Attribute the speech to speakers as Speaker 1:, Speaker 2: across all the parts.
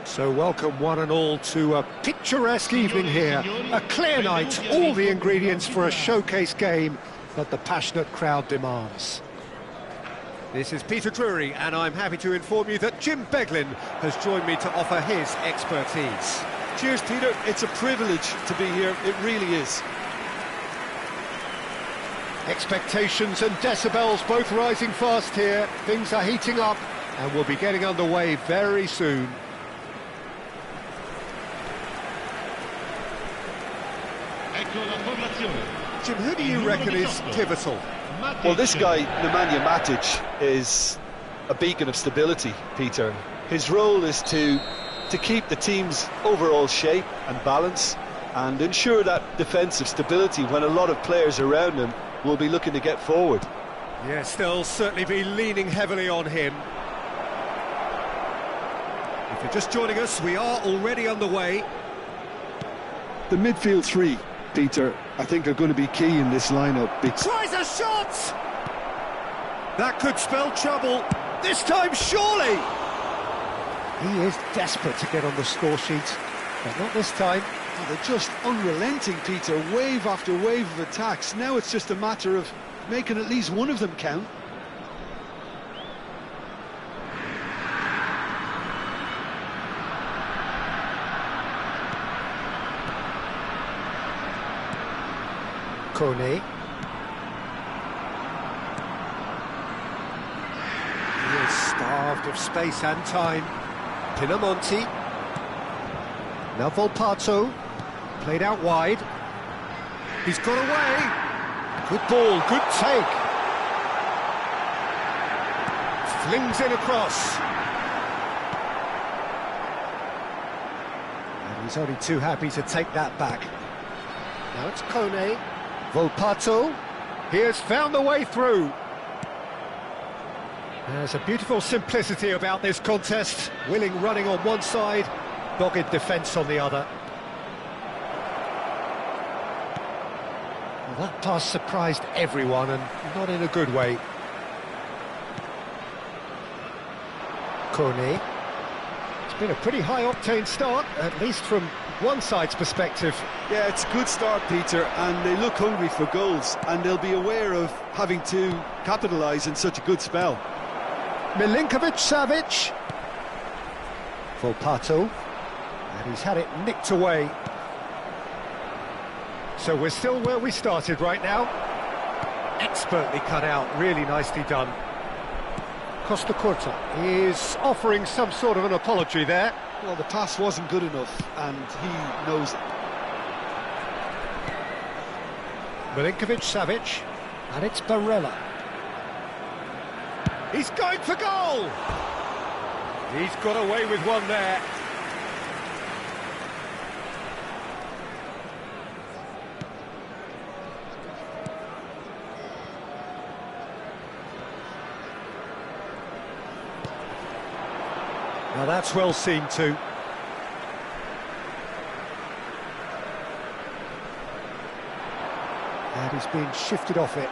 Speaker 1: So welcome one and all to a picturesque evening here. A clear night, all the ingredients for a showcase game that the passionate crowd demands. This is Peter Drury, and I'm happy to inform you that Jim Beglin has joined me to offer his expertise.
Speaker 2: Cheers, Peter. It's a privilege to be here. It really is.
Speaker 1: Expectations and decibels both rising fast here. Things are heating up, and we'll be getting underway very soon. Jim, who do you reckon is pivotal?
Speaker 2: Well, this guy, Nemanja Matic, is a beacon of stability, Peter. His role is to keep the team's overall shape and balance and ensure that defensive stability when a lot of players around him will be looking to get forward.
Speaker 1: Yes, they'll certainly be leaning heavily on him. If you're just joining us, we are already underway.
Speaker 2: The midfield three, Peter, I think are going to be key in this lineup.
Speaker 1: Tries a shot! That could spell trouble. This time, surely! He is desperate to get on the score sheet, but not this time.
Speaker 2: Oh, they're just unrelenting, Peter. Wave after wave of attacks. Now it's just a matter of making at least one of them count.
Speaker 1: Kone. He is starved of space and time. Pinamonti. Now Volpato. Played out wide. He's got away. Good ball, good take. Flings it across. And he's only too happy to take that back. Now it's Kone. Volpato, he has found the way through. There's a beautiful simplicity about this contest. Willing running on one side, dogged defence on the other. Well, that pass surprised everyone, and not in a good way. Kone. It's been a pretty high-octane start, at least from one side's perspective.
Speaker 2: Yeah, it's a good start, Peter, and they look hungry for goals, and they'll be aware of having to capitalise in such a good spell.
Speaker 1: Milinkovic-Savic. Volpato. And he's had it nicked away. So we're still where we started right now. Expertly cut out, really nicely done. Costa Curta is offering some sort of an apology there.
Speaker 2: Well, the pass wasn't good enough, and he knows it.
Speaker 1: Milinkovic-Savic, and it's Barella. He's going for goal! He's got away with one there. Now that's well seen too. And he's being shifted off it.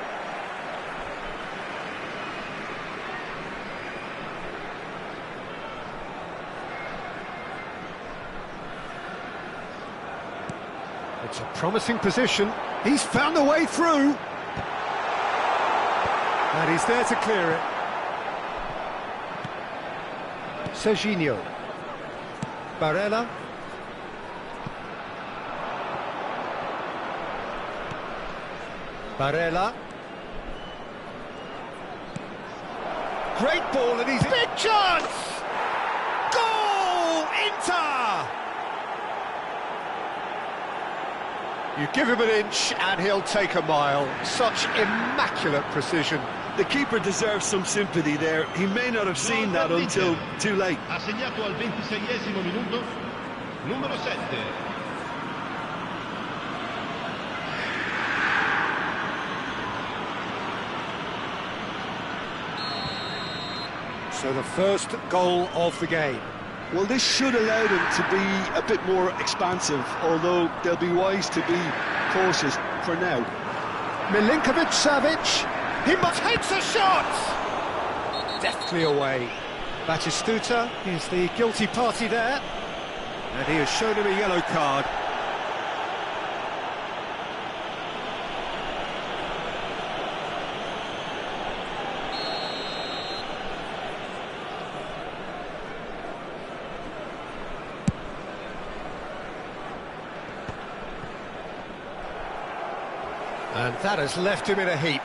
Speaker 1: It's a promising position. He's found a way through. And he's there to clear it. Serginho. Barella. Barella. Great ball, and he's... Big chance! Goal! Inter! You give him an inch and he'll take a mile. Such immaculate precision.
Speaker 2: The keeper deserves some sympathy there. He may not have seen that until too late.
Speaker 3: Ha segnato al 26esimo minuto, numero 7.
Speaker 1: So the first goal of the game.
Speaker 2: Well, this should allow them to be a bit more expansive, although they'll be wise to be cautious for now.
Speaker 1: Milinkovic-Savic. He takes a shot! Deftly away. Batistuta is the guilty party there. And he has shown him a yellow card. And that has left him in a heap.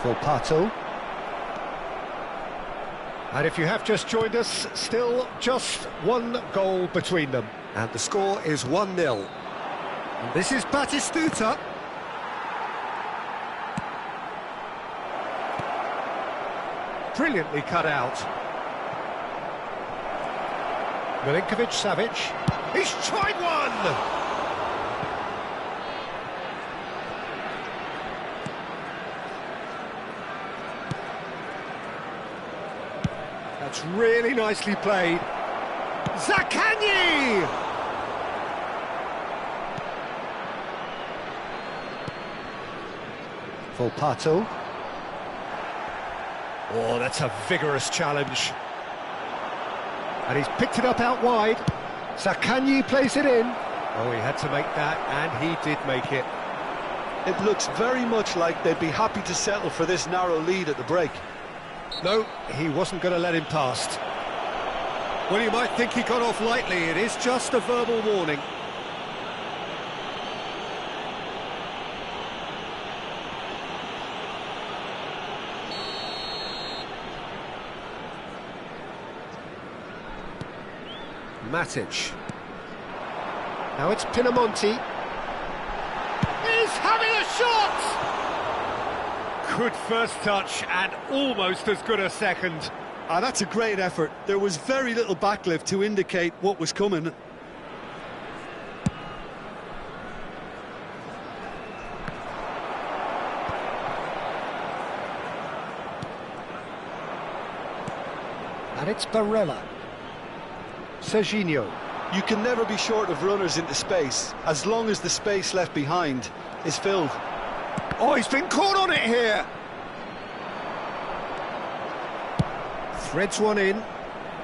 Speaker 1: Volpato. And if you have just joined us, still just one goal between them. And the score is 1-0. And this is Batistuta. Brilliantly cut out. Milinkovic-Savic. He's tried one! That's really nicely played. Zaccagni! Volpato. Oh, that's a vigorous challenge. And he's picked it up out wide. Zaccagni plays it in. Oh, he had to make that, and he did make it.
Speaker 2: It looks very much like they'd be happy to settle for this narrow lead at the break.
Speaker 1: No, he wasn't going to let him past. Well, you might think he got off lightly. It is just a verbal warning. Matic. Now it's Pinamonti. He's having a shot! Good first touch and almost as good a second.
Speaker 2: That's a great effort. There was very little backlift to indicate what was coming.
Speaker 1: And it's Barella. Serginho.
Speaker 2: You can never be short of runners into space, as long as the space left behind is filled.
Speaker 1: Oh, he's been caught on it here. Threads one in.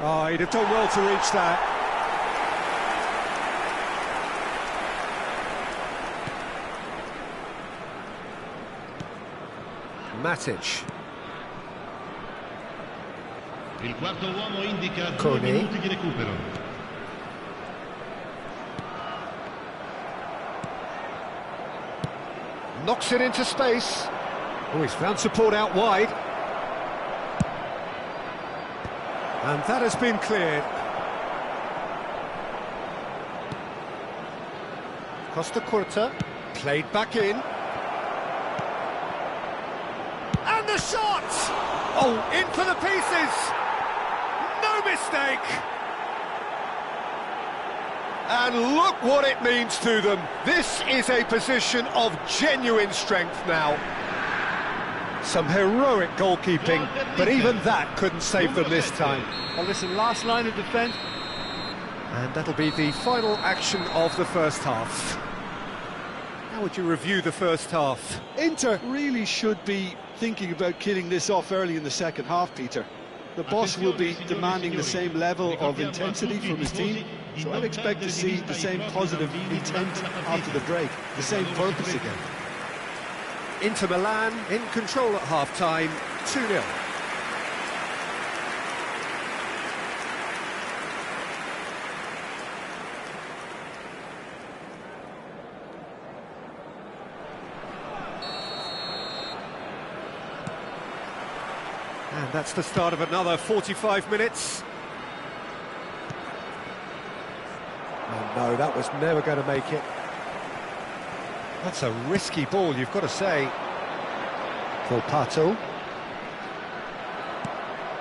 Speaker 1: Oh, he'd have done well to reach that. Matic.
Speaker 3: Il quarto uomo indica 2
Speaker 1: Coney.
Speaker 3: minuti di recupero.
Speaker 1: Knocks it into space. Oh, he's found support out wide. And that has been cleared. Costa Curta, played back in. And the shot! Oh, in for the pieces! No mistake! And look what it means to them. This is a position of genuine strength now. Some heroic goalkeeping, but even that couldn't save them this time.
Speaker 2: Well, listen, last line of defence.
Speaker 1: And that'll be the final action of the first half. How would you review the first half?
Speaker 2: Inter really should be thinking about killing this off early in the second half, Peter. The boss will be demanding the same level of intensity from his team, so I'd expect to see the same positive intent after the break, the same purpose again.
Speaker 1: Inter Milan in control at half-time, 2-0. And that's the start of another 45 minutes. Oh no, that was never going to make it. That's a risky ball, you've got to say. Volpato.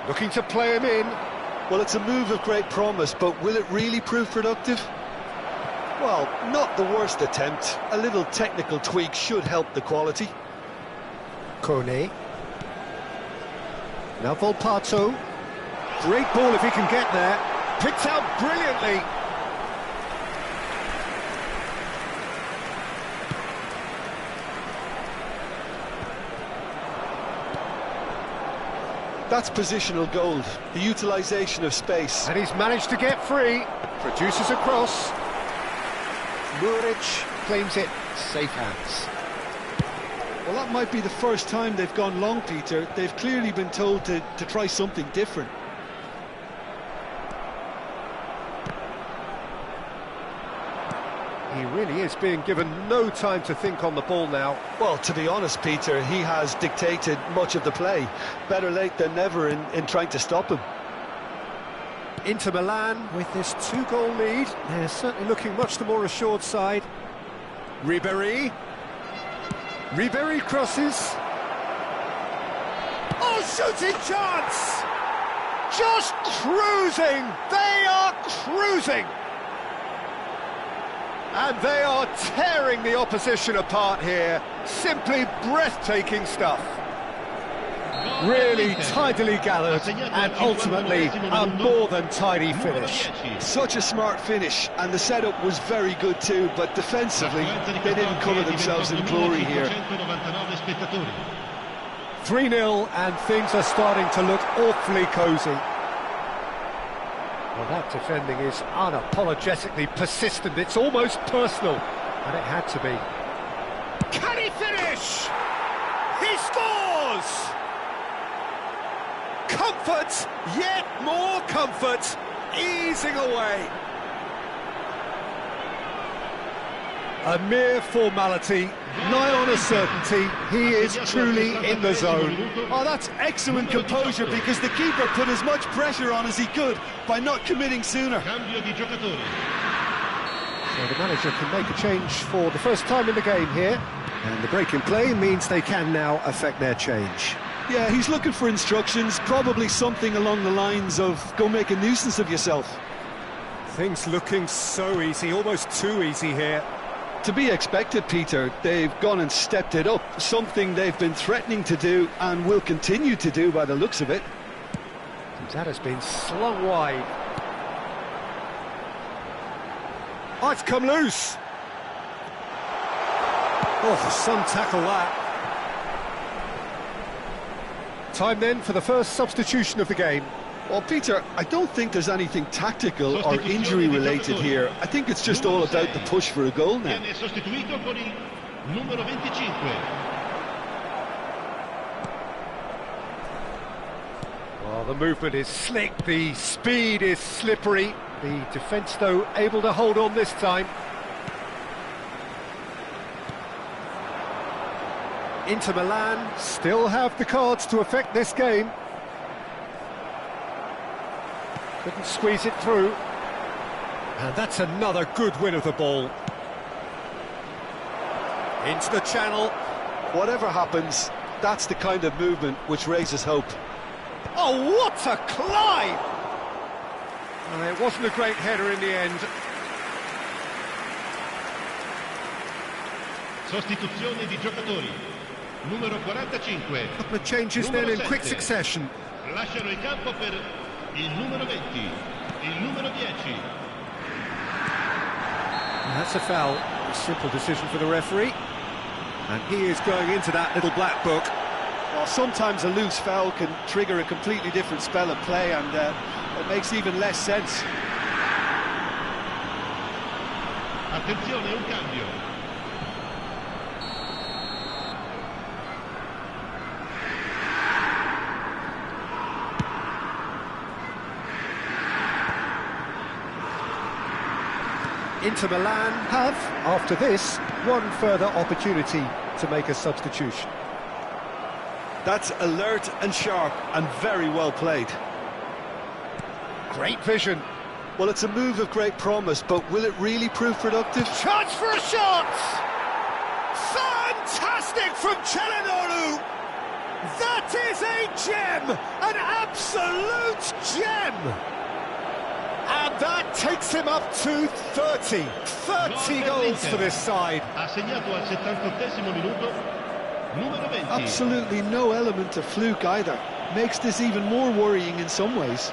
Speaker 1: Looking to play him in.
Speaker 2: Well, it's a move of great promise, but will it really prove productive? Well, not the worst attempt. A little technical tweak should help the quality.
Speaker 1: Coney. Now Volpato. Great ball if he can get there. Picked out brilliantly.
Speaker 2: That's positional gold, the utilisation of space.
Speaker 1: And he's managed to get free. Produces a cross. Muric claims it. Safe hands.
Speaker 2: Well, that might be the first time they've gone long, Peter. They've clearly been told to try something different.
Speaker 1: He really is being given no time to think on the ball now.
Speaker 2: Well, to be honest, Peter, he has dictated much of the play. Better late than never in trying to stop him.
Speaker 1: Inter Milan with this 2-goal lead. They're certainly looking much the more assured side. Ribéry. Ribéry crosses. Oh, shooting chance! Just cruising! They are cruising! And they are tearing the opposition apart here. Simply breathtaking stuff. Really tidily gathered and ultimately a more than tidy finish.
Speaker 2: Such a smart finish, and the setup was very good too, but defensively they didn't cover themselves in glory here.
Speaker 1: 3-0 and things are starting to look awfully cosy. Well, that defending is unapologetically persistent. It's almost personal, and it had to be. Can he finish? He scores! Comfort, yet more comfort, easing away. A mere formality, nigh on a certainty. He is truly in the zone.
Speaker 2: Oh, that's excellent composure, because the keeper put as much pressure on as he could by not committing sooner.
Speaker 1: So the manager can make a change for the first time in the game here. And the break in play means they can now affect their change.
Speaker 2: Yeah, he's looking for instructions, probably something along the lines of, go make a nuisance of yourself.
Speaker 1: Things looking so easy, almost too easy here.
Speaker 2: To be expected, Peter. They've gone and stepped it up, something they've been threatening to do and will continue to do by the looks of it.
Speaker 1: That has been slung wide. Oh, it's come loose. Oh, some tackle that. Time then for the first substitution of the game.
Speaker 2: Well, Peter, I don't think there's anything tactical or injury-related here. I think it's just all about the push for a goal now.
Speaker 1: Well, the movement is slick, the speed is slippery. The defence, though, able to hold on this time. Inter Milan still have the cards to affect this game. Couldn't squeeze it through. And that's another good win of the ball. Into the channel.
Speaker 2: Whatever happens, that's the kind of movement which raises hope.
Speaker 1: Oh, what a climb! It wasn't a great header in the end.
Speaker 3: Sostituzione di giocatori. Numero 45.
Speaker 1: Couple of changes then in quick succession.
Speaker 3: Lasciano il campo per il numero 20, il numero 10.
Speaker 1: That's a foul. A simple decision for the referee. And he is going into that little black book.
Speaker 2: Well, sometimes a loose foul can trigger a completely different spell of play, and it makes even less sense.
Speaker 3: Attenzione, un cambio.
Speaker 1: Inter Milan have, after this, one further opportunity to make a substitution.
Speaker 2: That's alert and sharp and very well played.
Speaker 1: Great vision.
Speaker 2: Well, it's a move of great promise, but will it really prove productive?
Speaker 1: Chance for a shot! Fantastic from Çalhanoğlu! That is a gem! An absolute gem! And that takes him up to 30. 30 goals for this side.
Speaker 3: Ha segnato al 78esimo minuto. Numero 20.
Speaker 2: Absolutely no element of fluke either. Makes this even more worrying in some ways.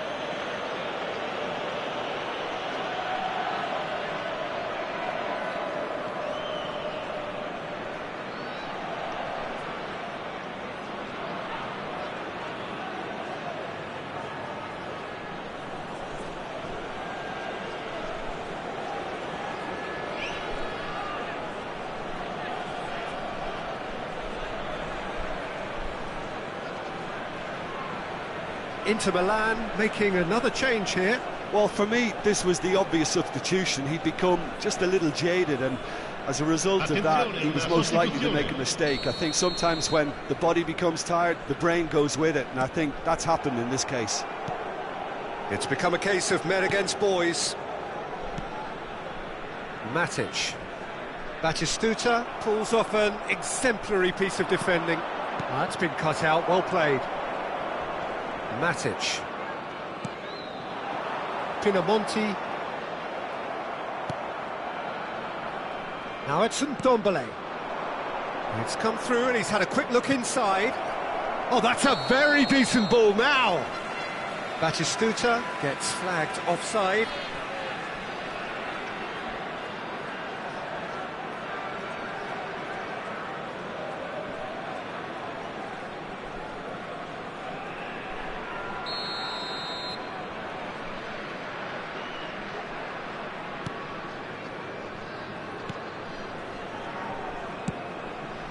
Speaker 1: Inter Milan making another change here.
Speaker 2: Well, for me, this was the obvious substitution. He'd become just a little jaded, and as a result of that, he was most likely to make a mistake. I think sometimes when the body becomes tired, the brain goes with it, and I think that's happened in this case.
Speaker 1: It's become a case of men against boys. Matic. Batistuta pulls off an exemplary piece of defending. That's been cut out, well played. Matic. Pinamonti. Now it's Ndombele. It's come through and he's had a quick look inside. Oh, that's a very decent ball now. Batistuta gets flagged offside.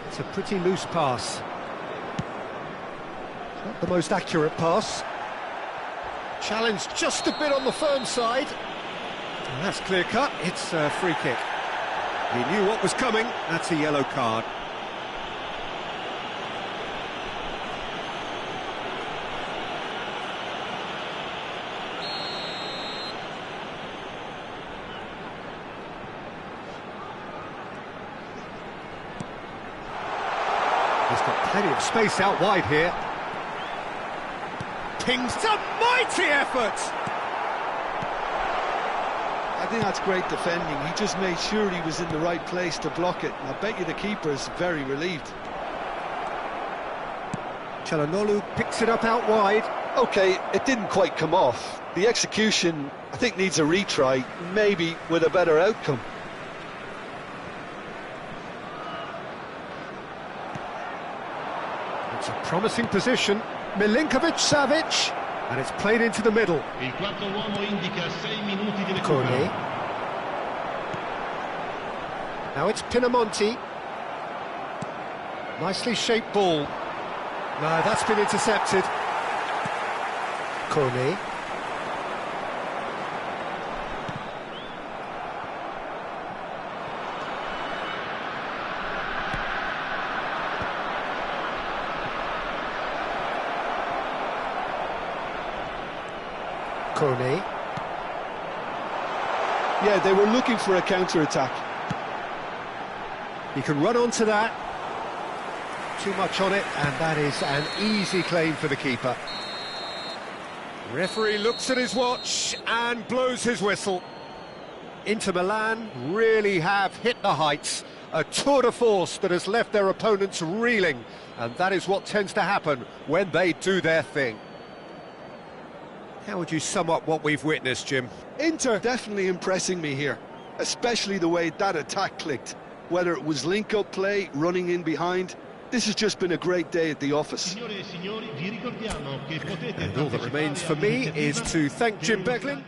Speaker 1: It's a pretty loose pass. Not the most accurate pass. Challenged just a bit on the firm side. And that's clear cut, it's a free kick. He knew what was coming, that's a yellow card. He's got plenty of space out wide here. Pings a mighty effort!
Speaker 2: I think that's great defending. He just made sure he was in the right place to block it. And I bet you the keeper's very relieved.
Speaker 1: Çalhanoğlu picks it up out wide.
Speaker 2: OK, it didn't quite come off. The execution, I think, needs a retry, maybe with a better outcome.
Speaker 1: It's a promising position. Milinkovic-Savic, and it's played into the middle.
Speaker 3: Il quarto uomo indica 6 minuti di
Speaker 1: Corney.
Speaker 3: recupero.
Speaker 1: Now it's Pinamonti. Nicely shaped ball. No, that's been intercepted. Corney. Corney.
Speaker 2: Yeah, they were looking for a counter-attack.
Speaker 1: He can run onto that. Too much on it, and that is an easy claim for the keeper. Referee looks at his watch and blows his whistle. Inter Milan really have hit the heights. A tour de force that has left their opponents reeling, and that is what tends to happen when they do their thing. How would you sum up what we've witnessed, Jim?
Speaker 2: Inter definitely impressing me here, especially the way that attack clicked. Whether it was link-up play, running in behind, this has just been a great day at the office.
Speaker 3: Signore e signori, vi ricordiamo che potete
Speaker 1: And all that remains for me is to thank Jim Beglin.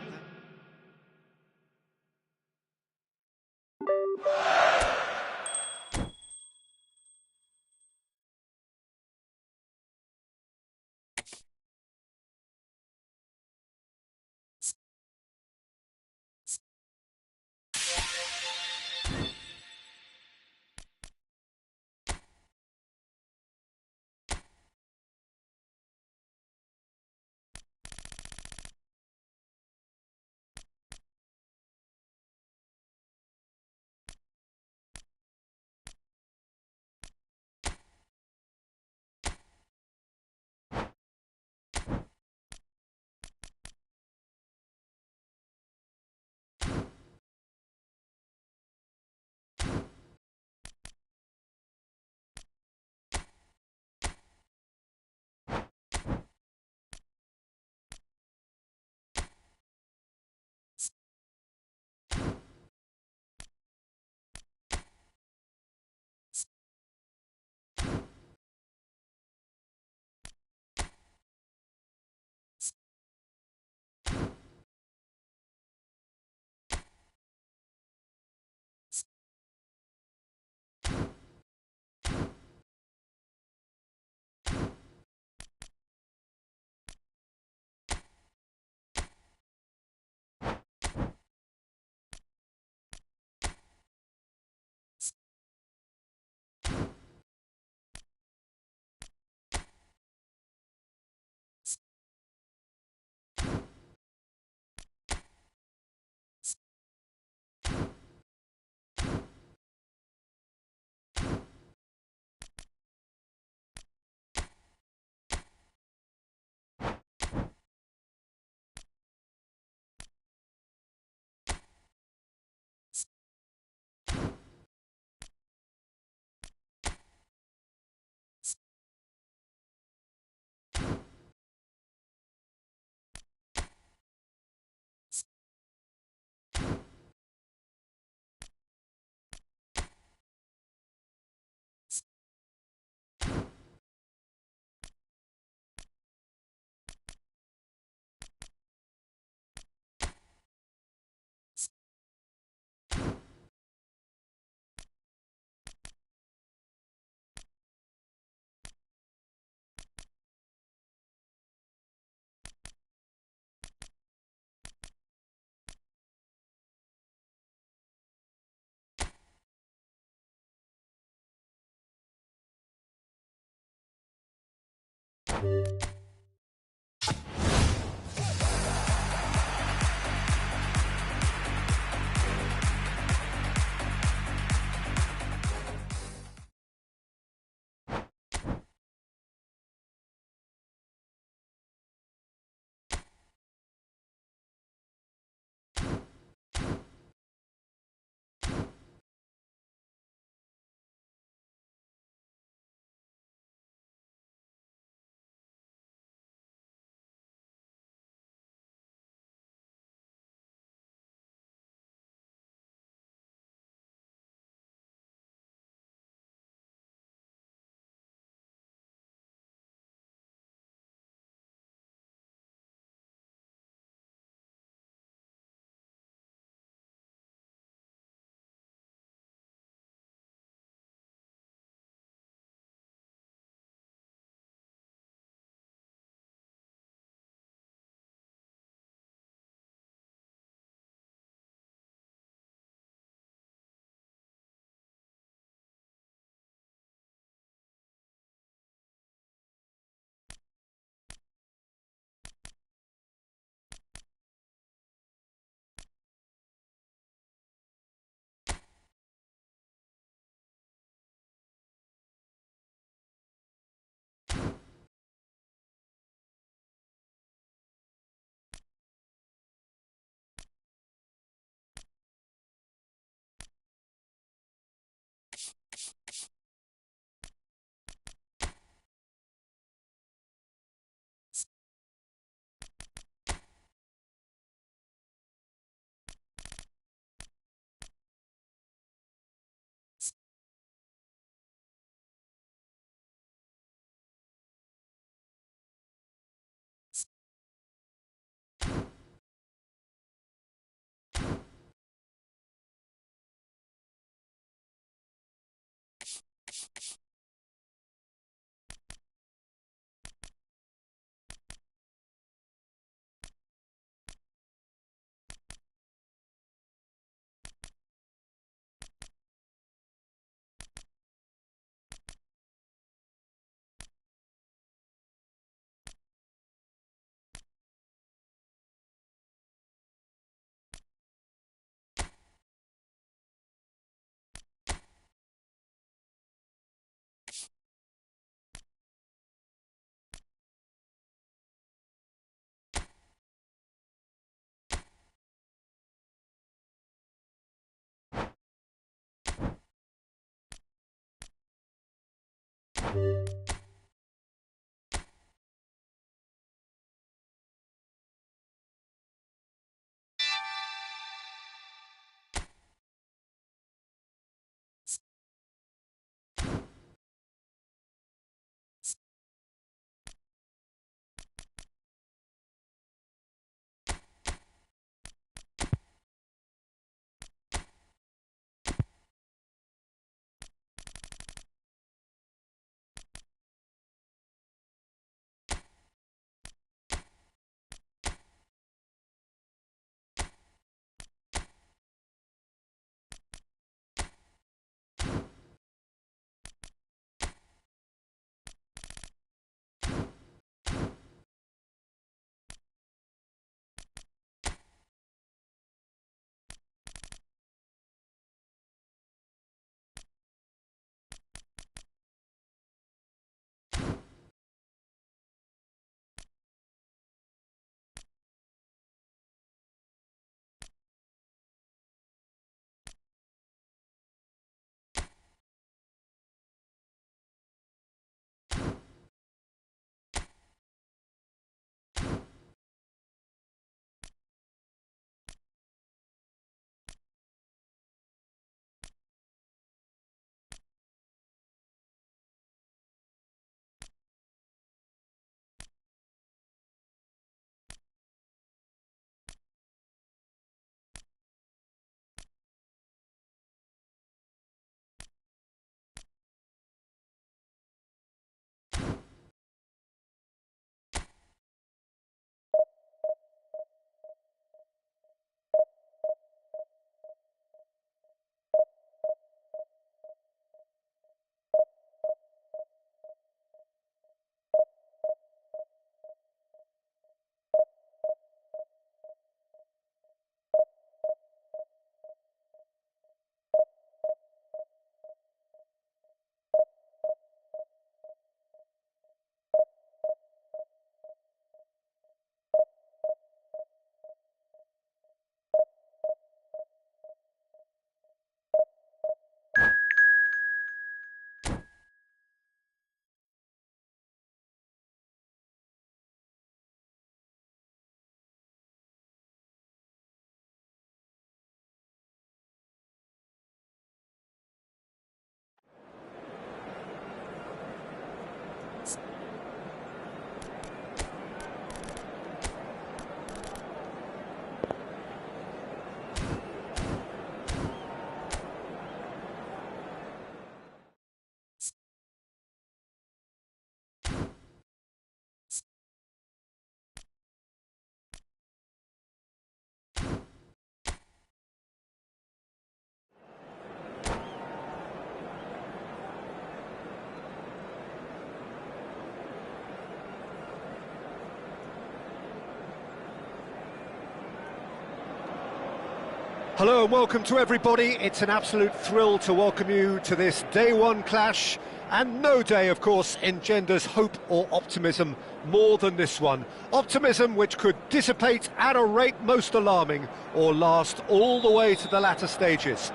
Speaker 1: Hello and welcome to everybody. It's an absolute thrill to welcome you to this day one clash, and no day, of course, engenders hope or optimism more than this one. Optimism which could dissipate at a rate most alarming or last all the way to the latter stages.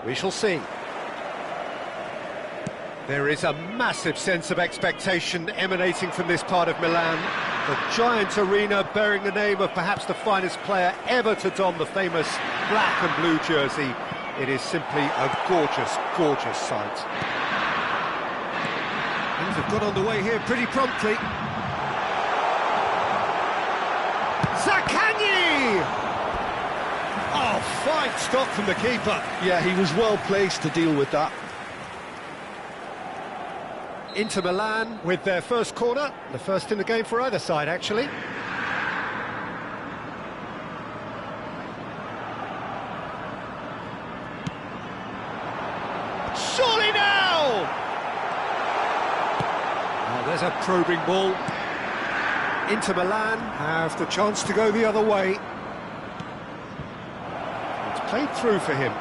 Speaker 1: We shall see. There is a massive sense of expectation emanating from this part of Milan. The giant arena bearing the name of perhaps the finest player ever to don the famous black and blue jersey. It is simply a gorgeous, gorgeous sight. Things have got underway here pretty promptly. Zaccagni! Oh, fine stop from the keeper.
Speaker 2: Yeah, he was well placed to deal with that.
Speaker 1: Inter Milan with their first corner, the first in the game for either side, actually. Surely now! Oh, there's a probing ball. Inter Milan have the chance to go the other way. It's played through for him.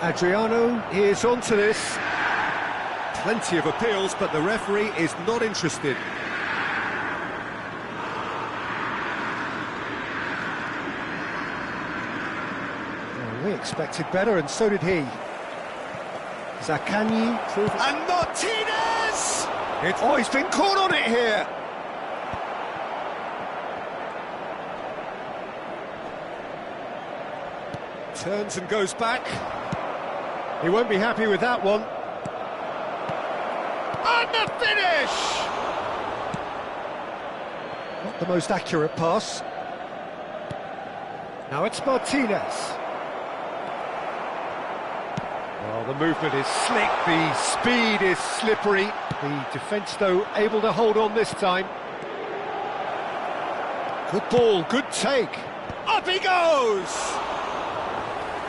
Speaker 1: Adriano is onto this. Plenty of appeals, but the referee is not interested. Well, we expected better, and so did he. Zaccagni and Martinez! Oh, he's been caught on it here! Turns and goes back. He won't be happy with that one. And the finish! Not the most accurate pass. Now it's Martinez. Well, the movement is slick, the speed is slippery. The defence, though, able to hold on this time. Good ball, good take. Up he goes!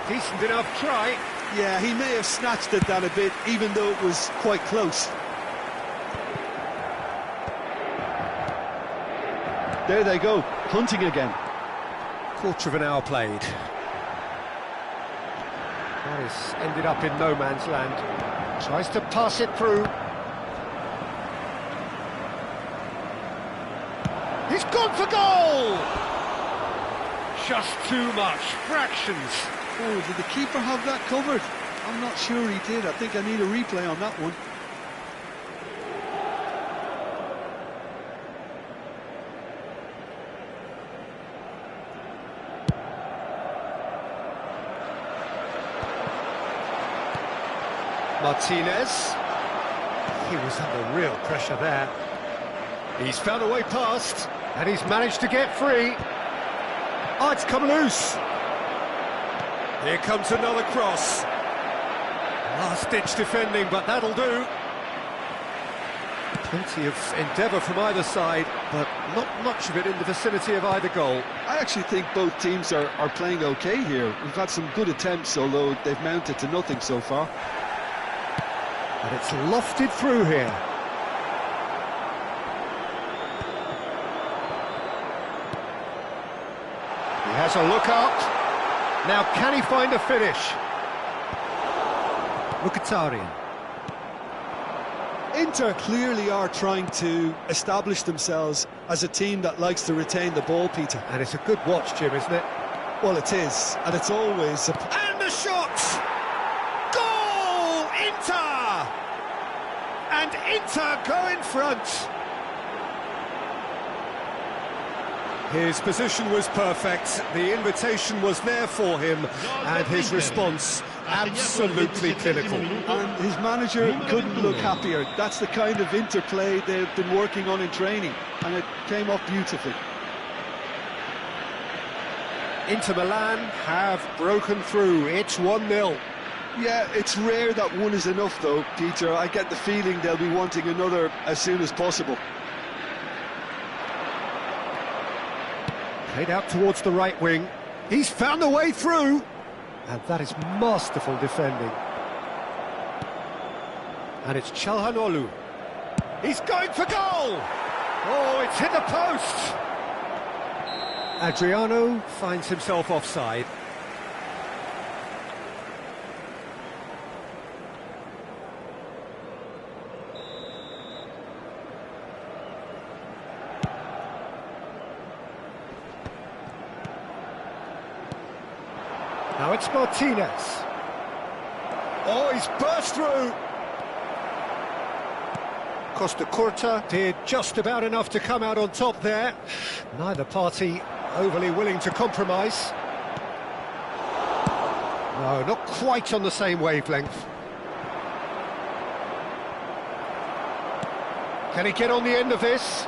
Speaker 1: Decent enough try.
Speaker 2: Yeah, he may have snatched at that a bit, even though it was quite close. There they go, hunting again.
Speaker 1: Quarter of an hour played. That has ended up in no man's land. Tries to pass it through. He's gone for goal! Just too much, fractions.
Speaker 2: Oh, did the keeper have that covered? I'm not sure he did. I think I need a replay on that one.
Speaker 1: Martinez. He was under real pressure there. He's found a way past, and he's managed to get free. Oh, it's come loose. Here comes another cross. Last-ditch defending, but that'll do. Plenty of endeavour from either side, but not much of it in the vicinity of either goal.
Speaker 2: I actually think both teams are playing okay here. We've had some good attempts, although they've mounted to nothing so far.
Speaker 1: And it's lofted through here. He has a look up. Now, can he find a finish? Mkhitaryan.
Speaker 2: Inter clearly are trying to establish themselves as a team that likes to retain the ball, Peter.
Speaker 1: And it's a good watch, Jim, isn't it?
Speaker 2: Well, it is, and it's always...
Speaker 1: And the shot! Goal! Inter! And Inter go in front. His position was perfect, the invitation was there for him, and his response absolutely clinical.
Speaker 2: And his manager couldn't look happier. That's the kind of interplay they've been working on in training, and it came off beautifully.
Speaker 1: Inter Milan have broken through, it's 1-0.
Speaker 2: Yeah, it's rare that one is enough though, Peter. I get the feeling they'll be wanting another as soon as possible.
Speaker 1: Played out towards the right wing. He's found a way through. And that is masterful defending. And it's Çalhanoğlu. He's going for goal! Oh, it's hit the post! Adriano finds himself offside. Now it's Martinez. Oh, he's burst through. Costa Curta did just about enough to come out on top there. Neither party overly willing to compromise. No, not quite on the same wavelength. Can he get on the end of this?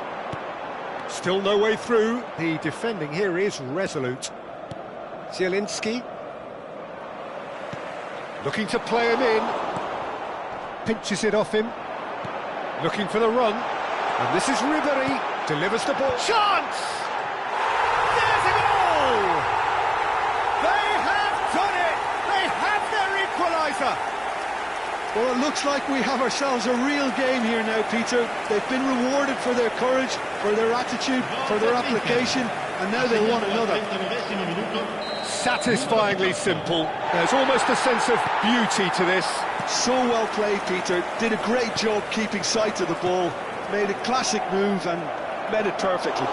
Speaker 1: Still no way through. The defending here is resolute. Zielinski. Looking to play him in. Pinches it off him. Looking for the run. And this is Ribery. Delivers the ball. Chance! There's a goal! They have done it! They have their equaliser!
Speaker 2: Well, it looks like we have ourselves a real game here now, Peter. They've been rewarded for their courage, for their attitude, for their application, and now they want another.
Speaker 1: Satisfyingly simple. There's almost a sense of beauty to this.
Speaker 2: So well played, Peter. Did a great job keeping sight of the ball. Made a classic move and met it perfectly.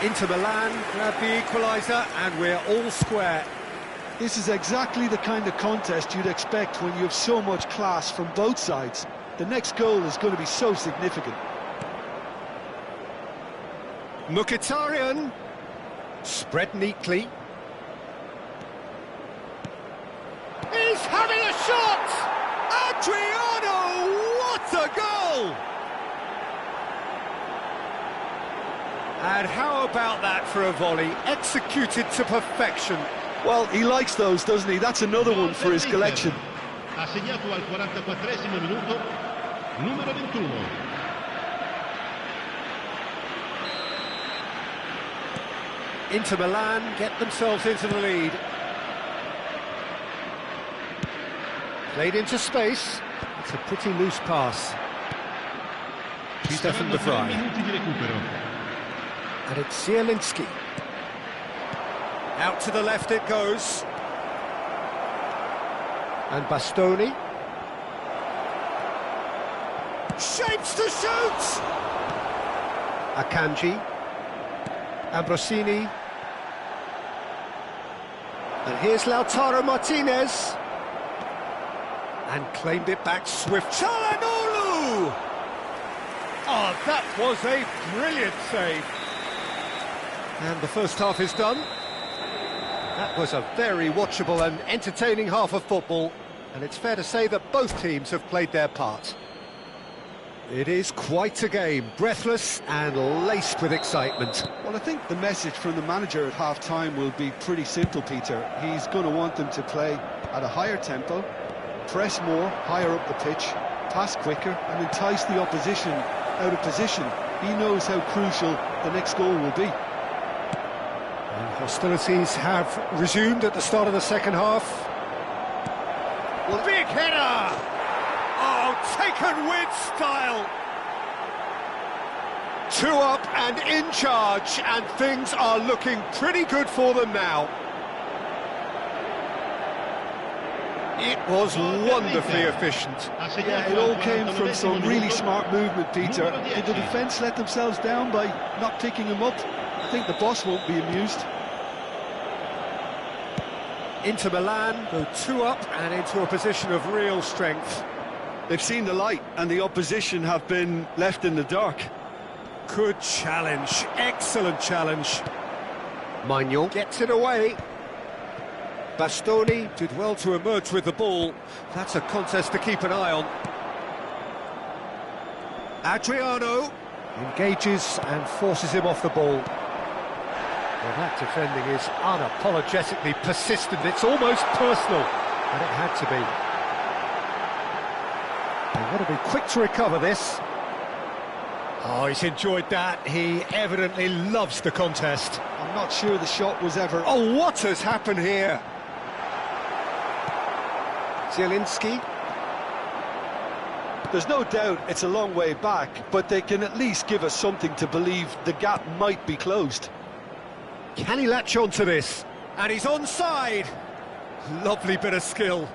Speaker 1: Inter Milan grab the equaliser and we're all square.
Speaker 2: This is exactly the kind of contest you'd expect when you have so much class from both sides. The next goal is going to be so significant.
Speaker 1: Mkhitaryan. Spread neatly. He's having a shot! Adriano! What a goal! And how about that for a volley? Executed to perfection.
Speaker 2: Well, he likes those, doesn't he? That's another one for his collection.
Speaker 3: Ha segnato al 44esimo minuto, numero 21.
Speaker 1: Inter Milan get themselves into the lead. Played into space. It's a pretty loose pass. Stefan de Vrij. And it's Zielinski. Out to the left it goes. And Bastoni. Shapes to shoot! Akanji. Ambrosini. And here's Lautaro Martinez. And claimed it back swift. Çalhanoğlu! Oh, that was a brilliant save. And the first half is done. That was a very watchable and entertaining half of football. And it's fair to say that both teams have played their part. It is quite a game, breathless and laced with excitement.
Speaker 2: Well, I think the message from the manager at half-time will be pretty simple, Peter. He's going to want them to play at a higher tempo, press more, higher up the pitch, pass quicker and entice the opposition out of position. He knows how crucial the next goal will be.
Speaker 1: And hostilities have resumed at the start of the second half. Well, big header! Oh, taken with style! 2 up and in charge, and things are looking pretty good for them now. It was wonderfully efficient.
Speaker 2: Yeah, it all came from some really smart movement, Peter. Did the defence let themselves down by not picking him up? I think the boss won't be amused.
Speaker 1: Inter Milan go 2 up and into a position of real strength.
Speaker 2: They've seen the light and the opposition have been left in the dark.
Speaker 1: Good challenge, excellent challenge. Maignan gets it away. Bastoni did well to emerge with the ball. That's a contest to keep an eye on. Adriano engages and forces him off the ball. Well, that defending is unapologetically persistent. It's almost personal, and it had to be. They've got to be quick to recover this. Oh, he's enjoyed that. He evidently loves the contest.
Speaker 2: I'm not sure the shot was ever...
Speaker 1: Oh, what has happened here? Zielinski.
Speaker 2: There's no doubt it's a long way back, but they can at least give us something to believe the gap might be closed.
Speaker 1: Can he latch on to this? And he's onside. Lovely bit of skill.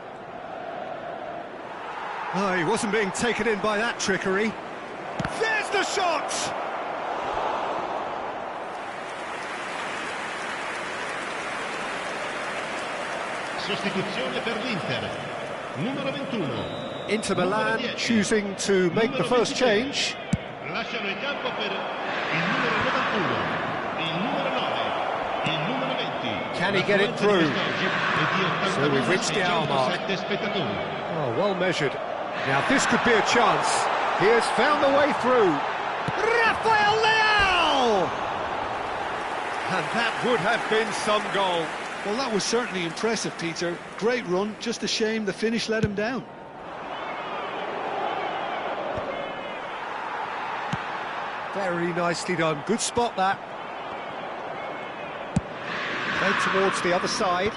Speaker 1: Oh, he wasn't being taken in by that trickery. There's the shot!
Speaker 3: Sostituzione per l'Inter. Numero 21.
Speaker 1: Inter Milan choosing to make the first change.
Speaker 3: Lasciano il campo per il numero 91, il numero 9, il numero 20.
Speaker 1: Can he get it through? So we've reached the hour mark. Oh, well measured. Now this could be a chance. He has found the way through. Rafael Leao! And that would have been some goal.
Speaker 2: Well, that was certainly impressive, Peter. Great run, just a shame the finish let him down.
Speaker 1: Very nicely done. Good spot, that. Played towards the other side.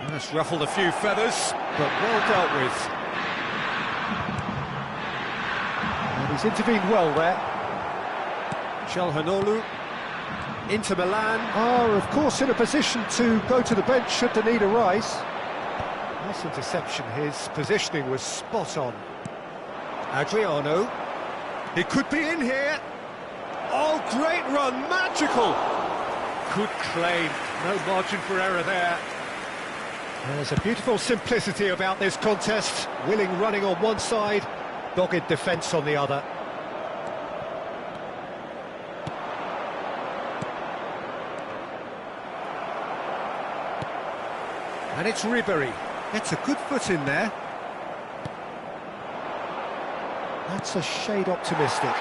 Speaker 1: That's ruffled a few feathers, but well dealt with. And he's intervened well there. Çalhanoğlu. Inter Milan are, of course, in a position to go to the bench should the need arise. Nice interception. His positioning was spot on. Adriano. He could be in here. Oh, great run, magical. Good claim, no margin for error there. There's a beautiful simplicity about this contest. Willing running on one side, dogged defence on the other. And it's Ribery. Gets a good foot in there. That's a shade optimistic.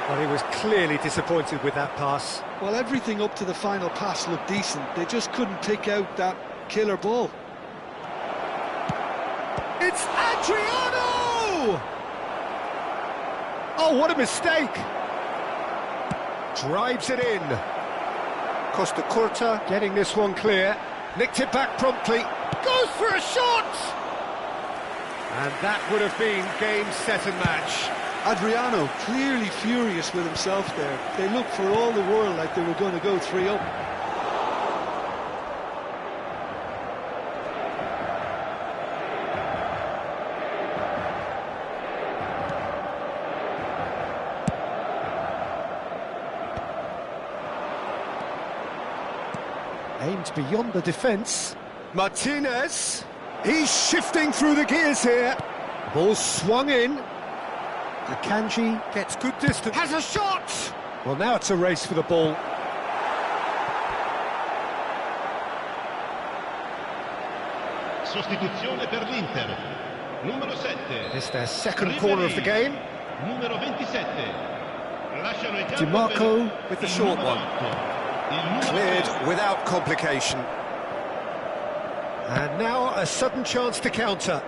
Speaker 1: Well, he was clearly disappointed with that pass.
Speaker 2: Well, everything up to the final pass looked decent. They just couldn't pick out that killer ball.
Speaker 1: It's Adriano! Oh, what a mistake! Drives it in. Costa Curta getting this one clear. Nicked it back promptly. Goes for a shot! And that would have been game, set and match.
Speaker 2: Adriano clearly furious with himself there. They looked for all the world like they were going to go 3-up.
Speaker 1: Aimed beyond the defence. Martinez. He's shifting through the gears here. Ball swung in. Akanji gets good distance. Has a shot! Well, now it's a race for the ball.
Speaker 3: Sostituzione per l'Inter. Numero 7.
Speaker 1: It's their second corner of the game.
Speaker 3: Numero 27. Lasciano il campo
Speaker 1: DiMarco with the short one.
Speaker 3: Cleared
Speaker 1: Cleared without complication. And now a sudden chance to counter.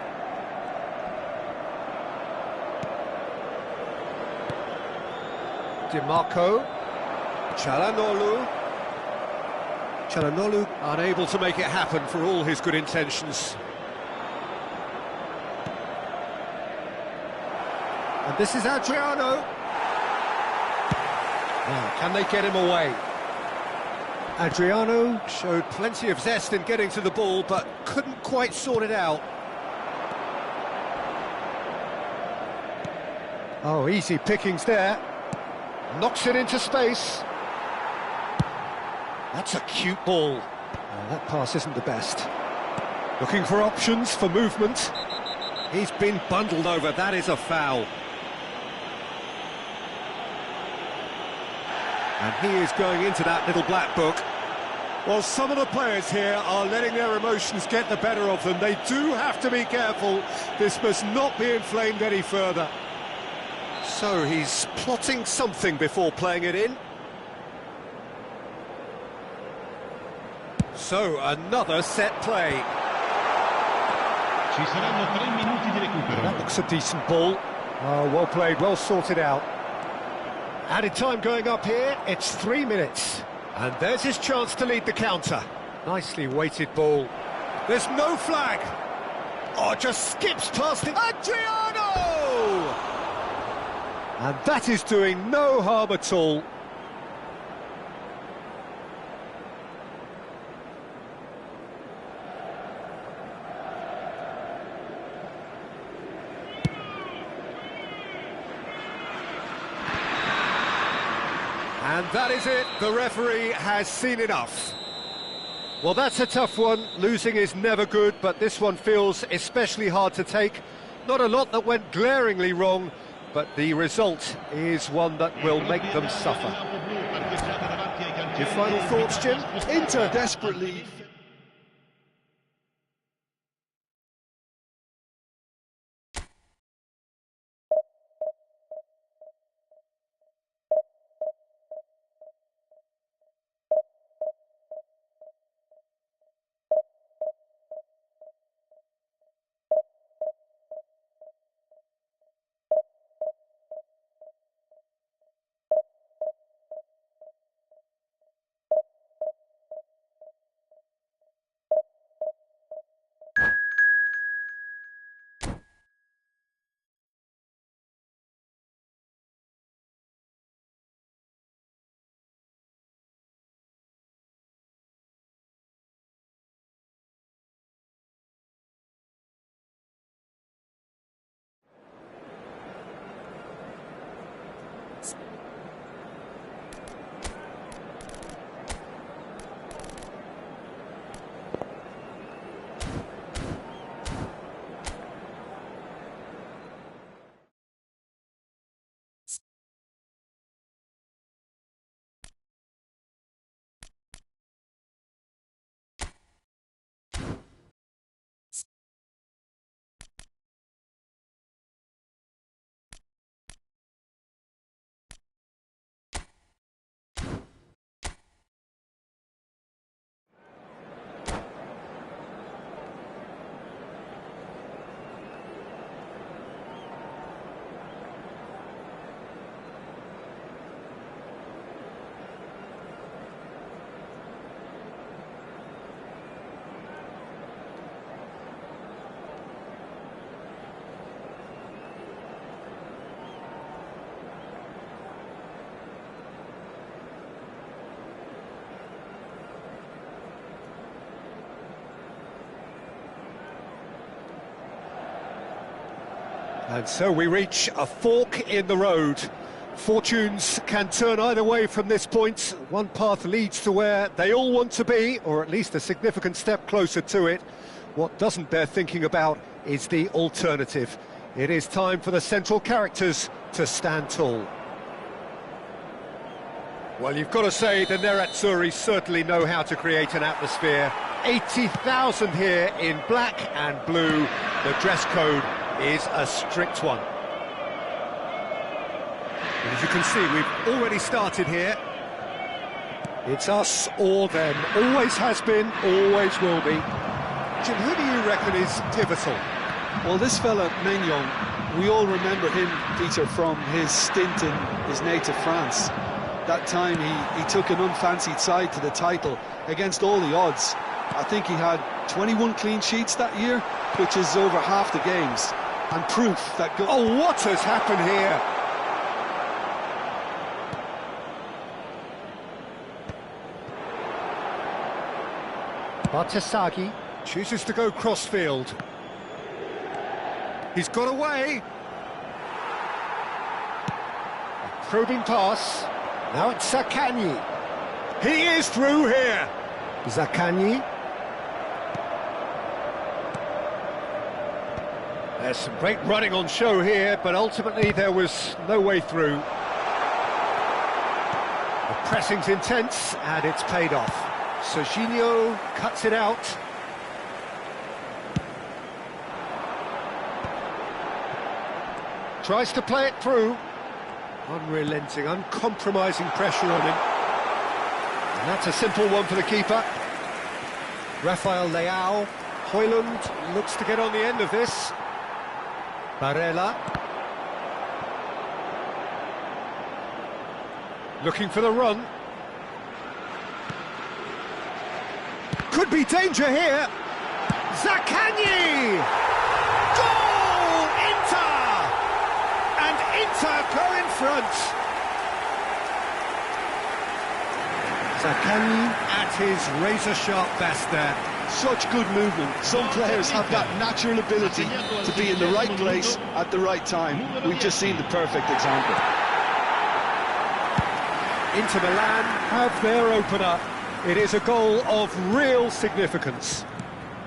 Speaker 1: DiMarco. Çalhanoğlu. Çalhanoğlu unable to make it happen for all his good intentions. And this is Adriano. Now, can they get him away? Adriano showed plenty of zest in getting to the ball, but couldn't quite sort it out. Oh, easy pickings there. Knocks it into space. That's a cute ball. Oh, that pass isn't the best. Looking for options for movement. He's been bundled over. That is a foul. And he is going into that little black book. Well, some of the players here are letting their emotions get the better of them. They do have to be careful. This must not be inflamed any further. So he's plotting something before playing it in. So another set play.
Speaker 3: Ci saranno 3 minuti di recupero.
Speaker 1: That looks a decent ball. Oh, well played, well sorted out. Added time going up here, it's 3 minutes. And there's his chance to lead the counter. Nicely weighted ball. There's no flag. Oh, just skips past it. Adriano! And that is doing no harm at all. And that is it. The referee has seen enough. Well, that's a tough one. Losing is never good, but this one feels especially hard to take. Not a lot that went glaringly wrong, but the result is one that will make them suffer. Your final thoughts, Jim?
Speaker 2: Inter desperately...
Speaker 1: And so we reach a fork in the road. Fortunes can turn either way from this point. One path leads to where they all want to be, or at least a significant step closer to it. What doesn't bear thinking about is the alternative. It is time for the central characters to stand tall. Well, you've got to say the Nerazzurri certainly know how to create an atmosphere. 80,000 here in black and blue. The dress code is a strict one. And as you can see, we've already started here. It's us or them. Always has been, always will be. Jim, who do you reckon is pivotal?
Speaker 2: Well, this fella, Maignan, we all remember him, Peter, from his stint in his native France. That time he took an unfancied side to the title against all the odds. I think he had 21 clean sheets that year, which is over half the games. And proof that...
Speaker 1: Oh, what has happened here? Bartasaghi chooses to go crossfield. He's got away. A probing pass. Now it's Zaccagni. He is through here. Zaccagni. There's some great running on show here, but ultimately there was no way through. The pressing's intense, and it's paid off. Serginho cuts it out. Tries to play it through. Unrelenting, uncompromising pressure on him. And that's a simple one for the keeper. Rafael Leao. Højlund looks to get on the end of this. Barella. Looking for the run. Could be danger here. Zaccagni! Goal! Inter! And Inter go in front. Zaccagni at his razor-sharp best there.
Speaker 2: Such good movement. Some players have that natural ability to be in the right place at the right time. We've just seen the perfect example.
Speaker 1: Inter Milan have their opener. It is a goal of real significance.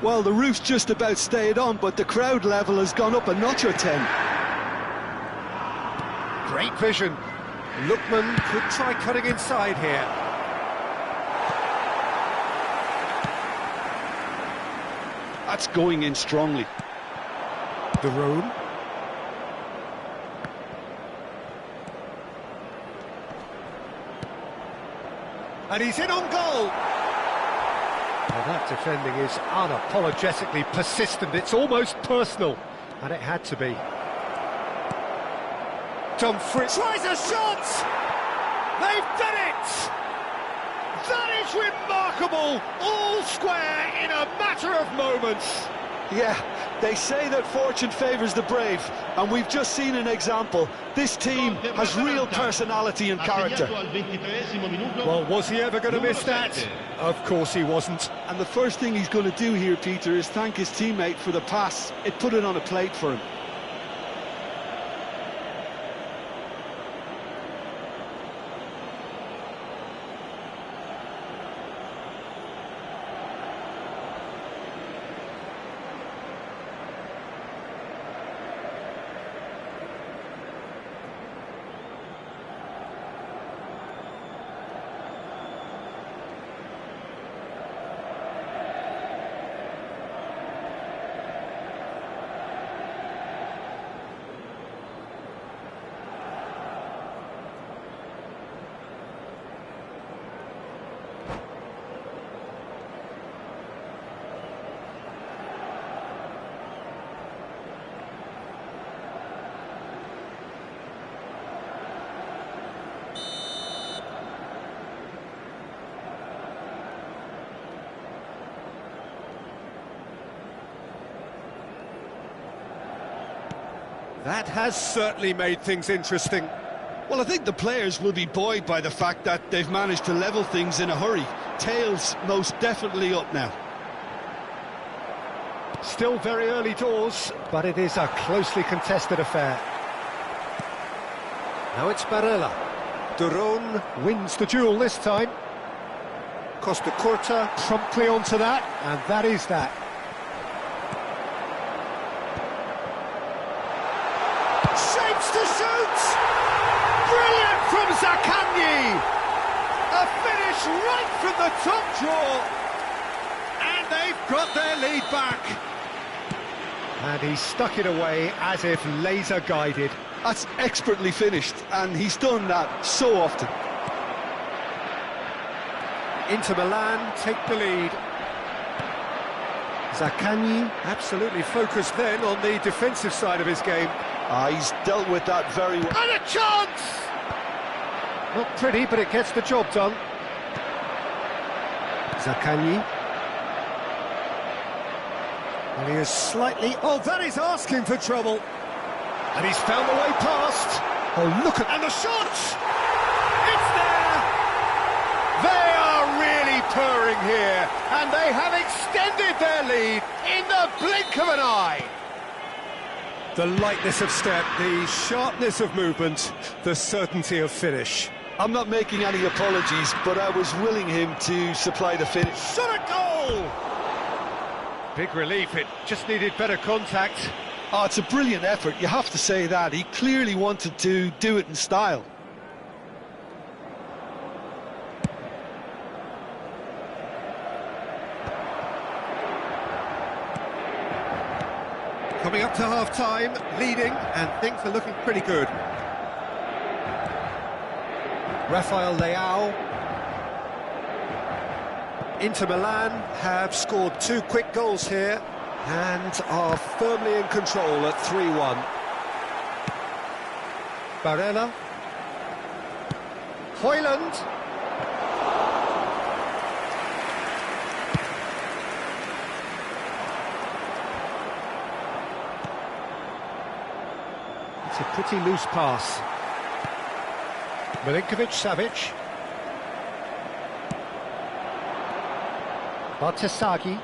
Speaker 2: Well, the roof's just about stayed on, but the crowd level has gone up a notch or 10.
Speaker 1: Great vision. Lookman could try cutting inside here.
Speaker 2: That's going in strongly.
Speaker 1: The room. And he's in on goal. Well, that defending is unapologetically persistent. It's almost personal, and it had to be. Dumfries tries a shot! They've done it! That is remarkable! All square in a matter of moments.
Speaker 2: Yeah, they say that fortune favours the brave, and we've just seen an example. This team has real personality and character.
Speaker 1: Well, was he ever going to miss that? Of course he wasn't.
Speaker 2: And the first thing he's going to do here, Peter, is thank his teammate for the pass. It put it on a plate for him.
Speaker 1: That has certainly made things interesting.
Speaker 2: Well, I think the players will be buoyed by the fact that they've managed to level things in a hurry. Tails most definitely up now.
Speaker 1: Still very early doors, but it is a closely contested affair. Now it's Barella. Duron wins the duel this time. Costa Curta promptly onto that, and that is that. Shapes to shoot! Brilliant from Zaccagni! A finish right from the top draw! And they've got their lead back. And he stuck it away as if laser guided.
Speaker 2: That's expertly finished, and he's done that so often.
Speaker 1: Inter Milan take the lead. Zaccagni absolutely focused then on the defensive side of his game.
Speaker 2: He's dealt with that very well.
Speaker 1: And a chance! Not pretty, but it gets the job done. Zaccagni. And he is slightly... Oh, that is asking for trouble. And he's found the way past. Oh, look at... And the shot! It's there! They are really purring here, and they have extended their lead in the blink of an eye. The lightness of step, the sharpness of movement, the certainty of finish.
Speaker 2: I'm not making any apologies, but I was willing him to supply the finish.
Speaker 1: Shot a goal! Big relief, it just needed better contact.
Speaker 2: Oh, it's a brilliant effort, you have to say that. He clearly wanted to do it in style.
Speaker 1: Coming up to half-time, leading, and things are looking pretty good. Rafael Leao. Inter Milan have scored 2 quick goals here and are firmly in control at 3-1. Barella. Højlund. It's a pretty loose pass. Milinkovic-Savic. Bartesaghi.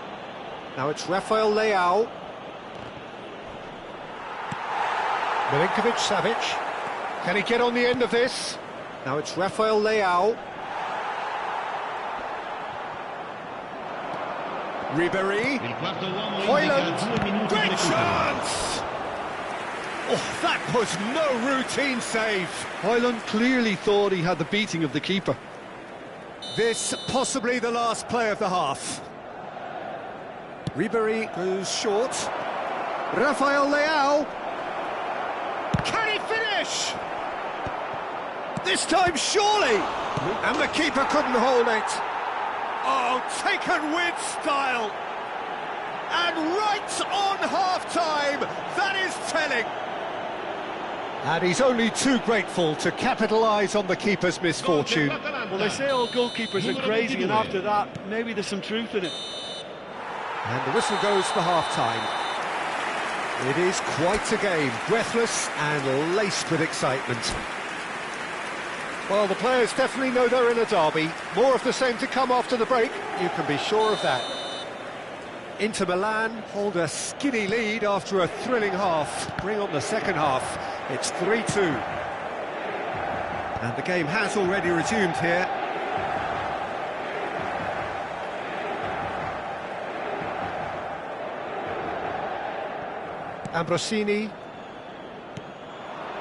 Speaker 1: Now it's Rafael Leao. Milinkovic-Savic. Can he get on the end of this? Now it's Rafael Leao. Ribéry.
Speaker 3: Il quarto uomo
Speaker 1: Højlund.
Speaker 3: indica 2 minuti di
Speaker 1: Great
Speaker 3: recupero.
Speaker 1: chance! Oh, that was no routine save.
Speaker 2: Højlund clearly thought he had the beating of the keeper.
Speaker 1: This possibly the last play of the half. Ribéry goes short. Rafael Leao. Can he finish? This time, surely! And the keeper couldn't hold it. Oh, taken with style. And right on half-time, that is telling. And he's only too grateful to capitalise on the keeper's misfortune.
Speaker 2: Well, they say all goalkeepers are crazy, and after that, maybe there's some truth in it.
Speaker 1: And the whistle goes for half-time. It is quite a game, breathless and laced with excitement. Well, the players definitely know they're in a derby. More of the same to come after the break, you can be sure of that. Inter Milan hold a skinny lead after a thrilling half. Bring on the second half, it's 3-2. And the game has already resumed here. Ambrosini,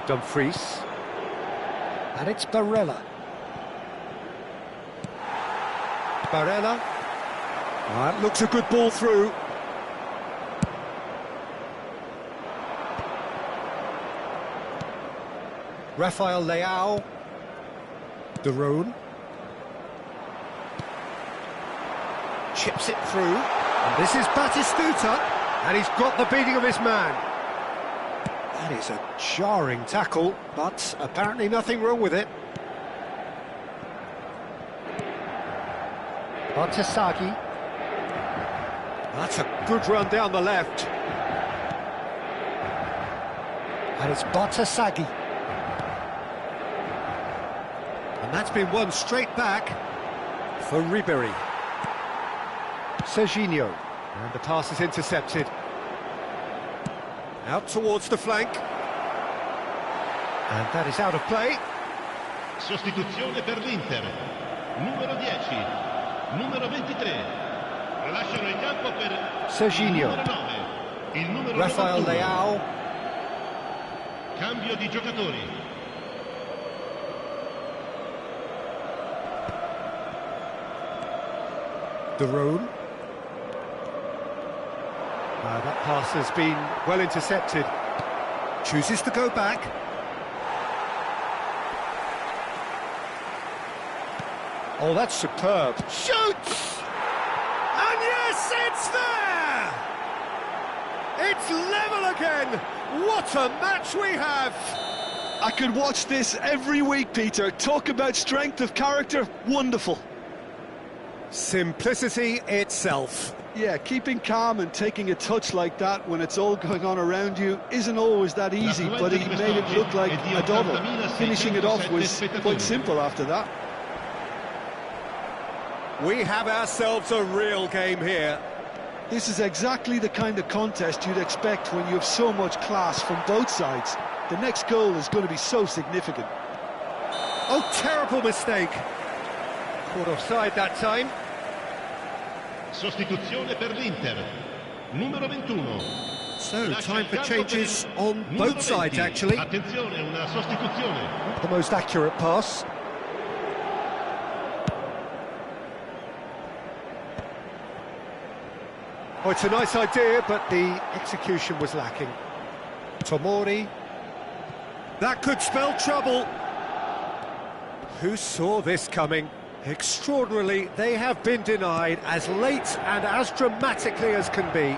Speaker 1: Dumfries, and it's Barella. That looks a good ball through. Rafael Leao, De Roon, chips it through, and this is Batistuta, and he's got the beating of his man. That is a jarring tackle, but apparently nothing wrong with it. Bartasagi. That's a good run down the left. And it's Bartasagi. And that's been won straight back for Ribéry. Serginho. And the pass is intercepted. Out towards the flank. And that is out of play.
Speaker 3: Sostituzione per l'Inter. Numero 10, numero 23. Lasciano il campo per
Speaker 1: Serginho.
Speaker 3: il numero 9, il numero
Speaker 1: Rafael
Speaker 3: 91.
Speaker 1: Leao.
Speaker 3: Cambio di giocatori.
Speaker 1: De Roon. That pass has been well intercepted. Chooses to go back. Oh, that's superb. Shoots! And yes, it's there! It's level again! What a match we have!
Speaker 2: I could watch this every week, Peter. Talk about strength of character, wonderful.
Speaker 1: Simplicity itself.
Speaker 2: Yeah, keeping calm and taking a touch like that when it's all going on around you isn't always that easy, but he made it look like a double. Finishing it off was quite simple after that.
Speaker 1: We have ourselves a real game here.
Speaker 2: This is exactly the kind of contest you'd expect when you have so much class from both sides. The next goal is going to be so significant.
Speaker 1: Oh, terrible mistake. Caught offside that time.
Speaker 3: Sostituzione per l'Inter. Numero 21.
Speaker 1: So, time for changes on both sides, actually.
Speaker 3: Attenzione, una sostituzione.
Speaker 1: Not the most accurate pass. Oh, it's a nice idea, but the execution was lacking. Tomori. That could spell trouble. Who saw this coming? Extraordinarily, they have been denied as late and as dramatically as can be.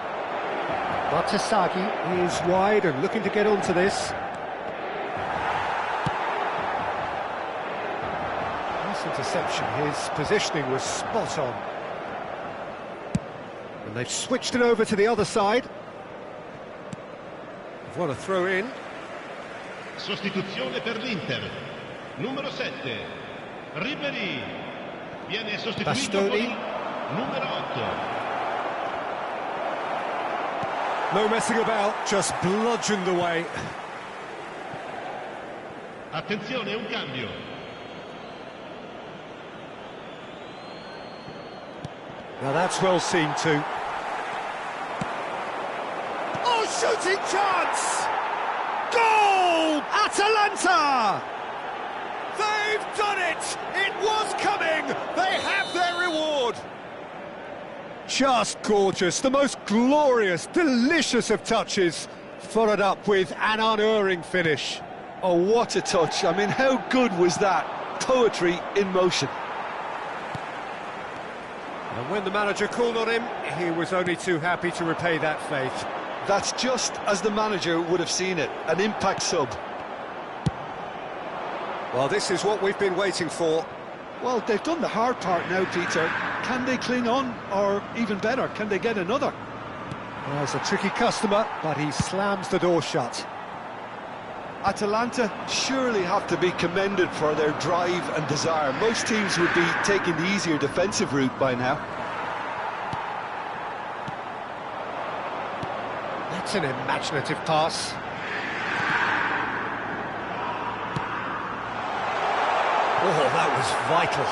Speaker 1: Bartasagi is wide and looking to get onto this. Nice interception, his positioning was spot on. And they've switched it over to the other side. They've won a throw in.
Speaker 3: Sostituzione per l'Inter. Numero 7. Ribéry. Viene sostituito
Speaker 1: Bastoni.
Speaker 3: con numero 8.
Speaker 1: No messing about, just bludgeoned away.
Speaker 3: Attenzione, un cambio.
Speaker 1: Now that's well seen too. fighting chance! Goal! Atalanta! They've done it! It was coming! They have their reward! Just gorgeous, the most glorious, delicious of touches, followed up with an unerring finish.
Speaker 2: Oh, what a touch. I mean, how good was that? Poetry in motion.
Speaker 1: And when the manager called on him, he was only too happy to repay that faith.
Speaker 2: That's just as the manager would have seen it, an impact sub.
Speaker 1: Well, this is what we've been waiting for.
Speaker 2: Well, they've done the hard part now, Peter. Can they cling on, or even better, can they get another?
Speaker 1: Well, it's a tricky customer, but he slams the door shut.
Speaker 2: Atalanta surely have to be commended for their drive and desire. Most teams would be taking the easier defensive route by now.
Speaker 1: That's an imaginative pass. Oh, that was vital.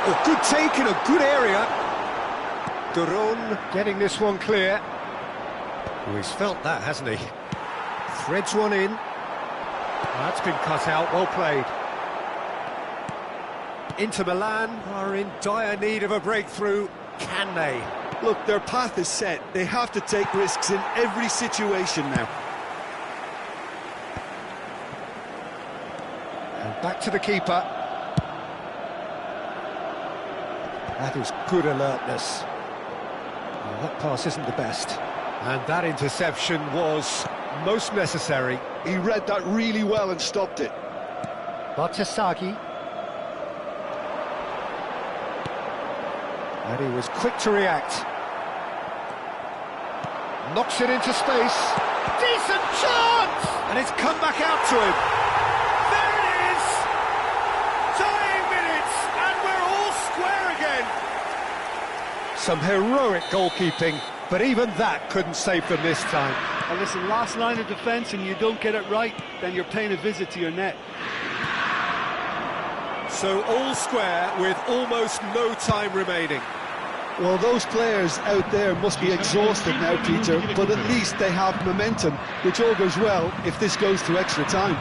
Speaker 1: Oh, good take in a good area. Duron getting this one clear. Oh, he's felt that, hasn't he? Threads one in. That's been cut out, well played. Inter Milan are in dire need of a breakthrough. Can they?
Speaker 2: Look, their path is set. They have to take risks in every situation now.
Speaker 1: And back to the keeper. That is good alertness. Well, that pass isn't the best. And that interception was most necessary.
Speaker 2: He read that really well and stopped it.
Speaker 1: Bartasaghi. And he was quick to react. Knocks it into space. Decent chance! And it's come back out to him. There it is! Dying minutes, and we're all square again. Some heroic goalkeeping, but even that couldn't save them this time.
Speaker 2: And listen, last line of defence and you don't get it right, then you're paying a visit to your net.
Speaker 1: So all square with almost no time remaining.
Speaker 2: Well, those players out there must be exhausted now, Peter, but at least they have momentum, which all goes well if this goes to extra time.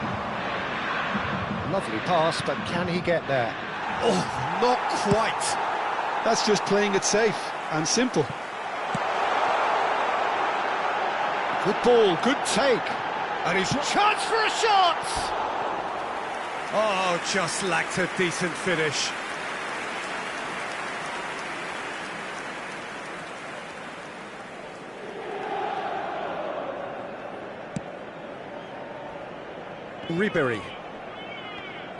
Speaker 1: Lovely pass, but can he get there? Oh, not quite.
Speaker 2: That's just playing it safe and simple.
Speaker 1: Good ball, good take. And his chance for a shot! Oh, just lacked a decent finish. Ribery.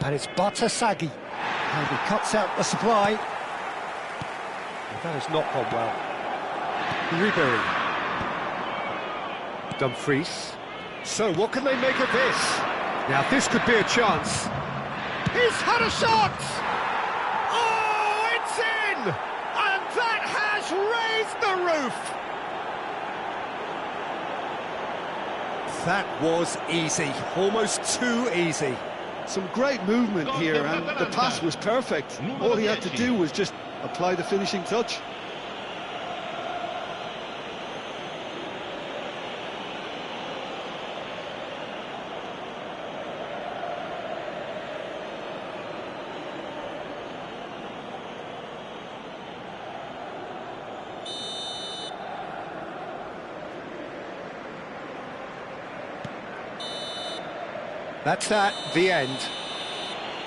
Speaker 1: And it's Bartasaghi. And he cuts out the supply. And that has not gone well. Ribery. Dumfries. So what can they make of this? Now this could be a chance. He's had a shot! Oh, it's in! And that has raised the roof! That was easy, almost too easy.
Speaker 2: Some great movement here, and the pass was perfect. All he had to do was just apply the finishing touch.
Speaker 1: That's that, the end.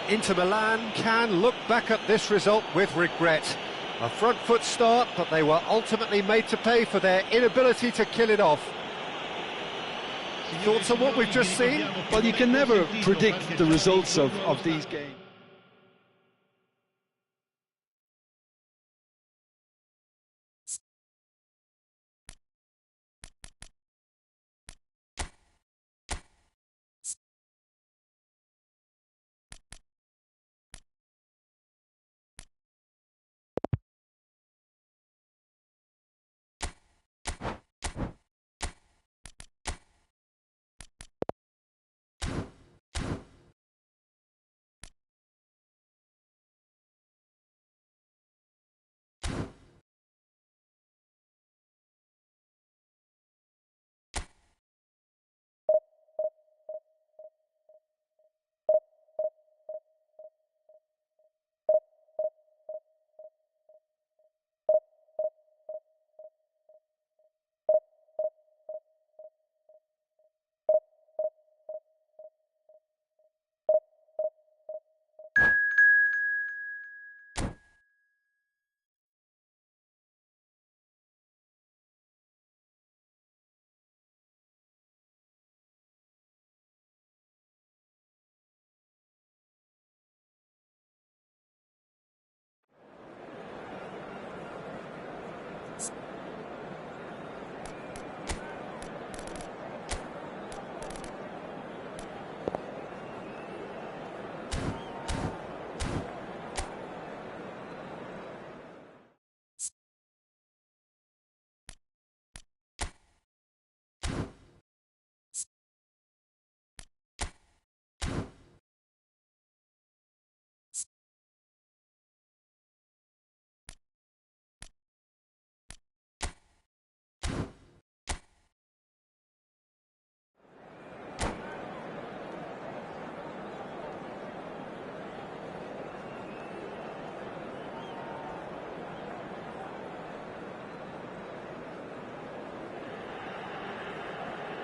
Speaker 1: Inter Milan can look back at this result with regret. A front foot start, but they were ultimately made to pay for their inability to kill it off. Thoughts on what we've just seen?
Speaker 2: Well, you can never predict the results of these games.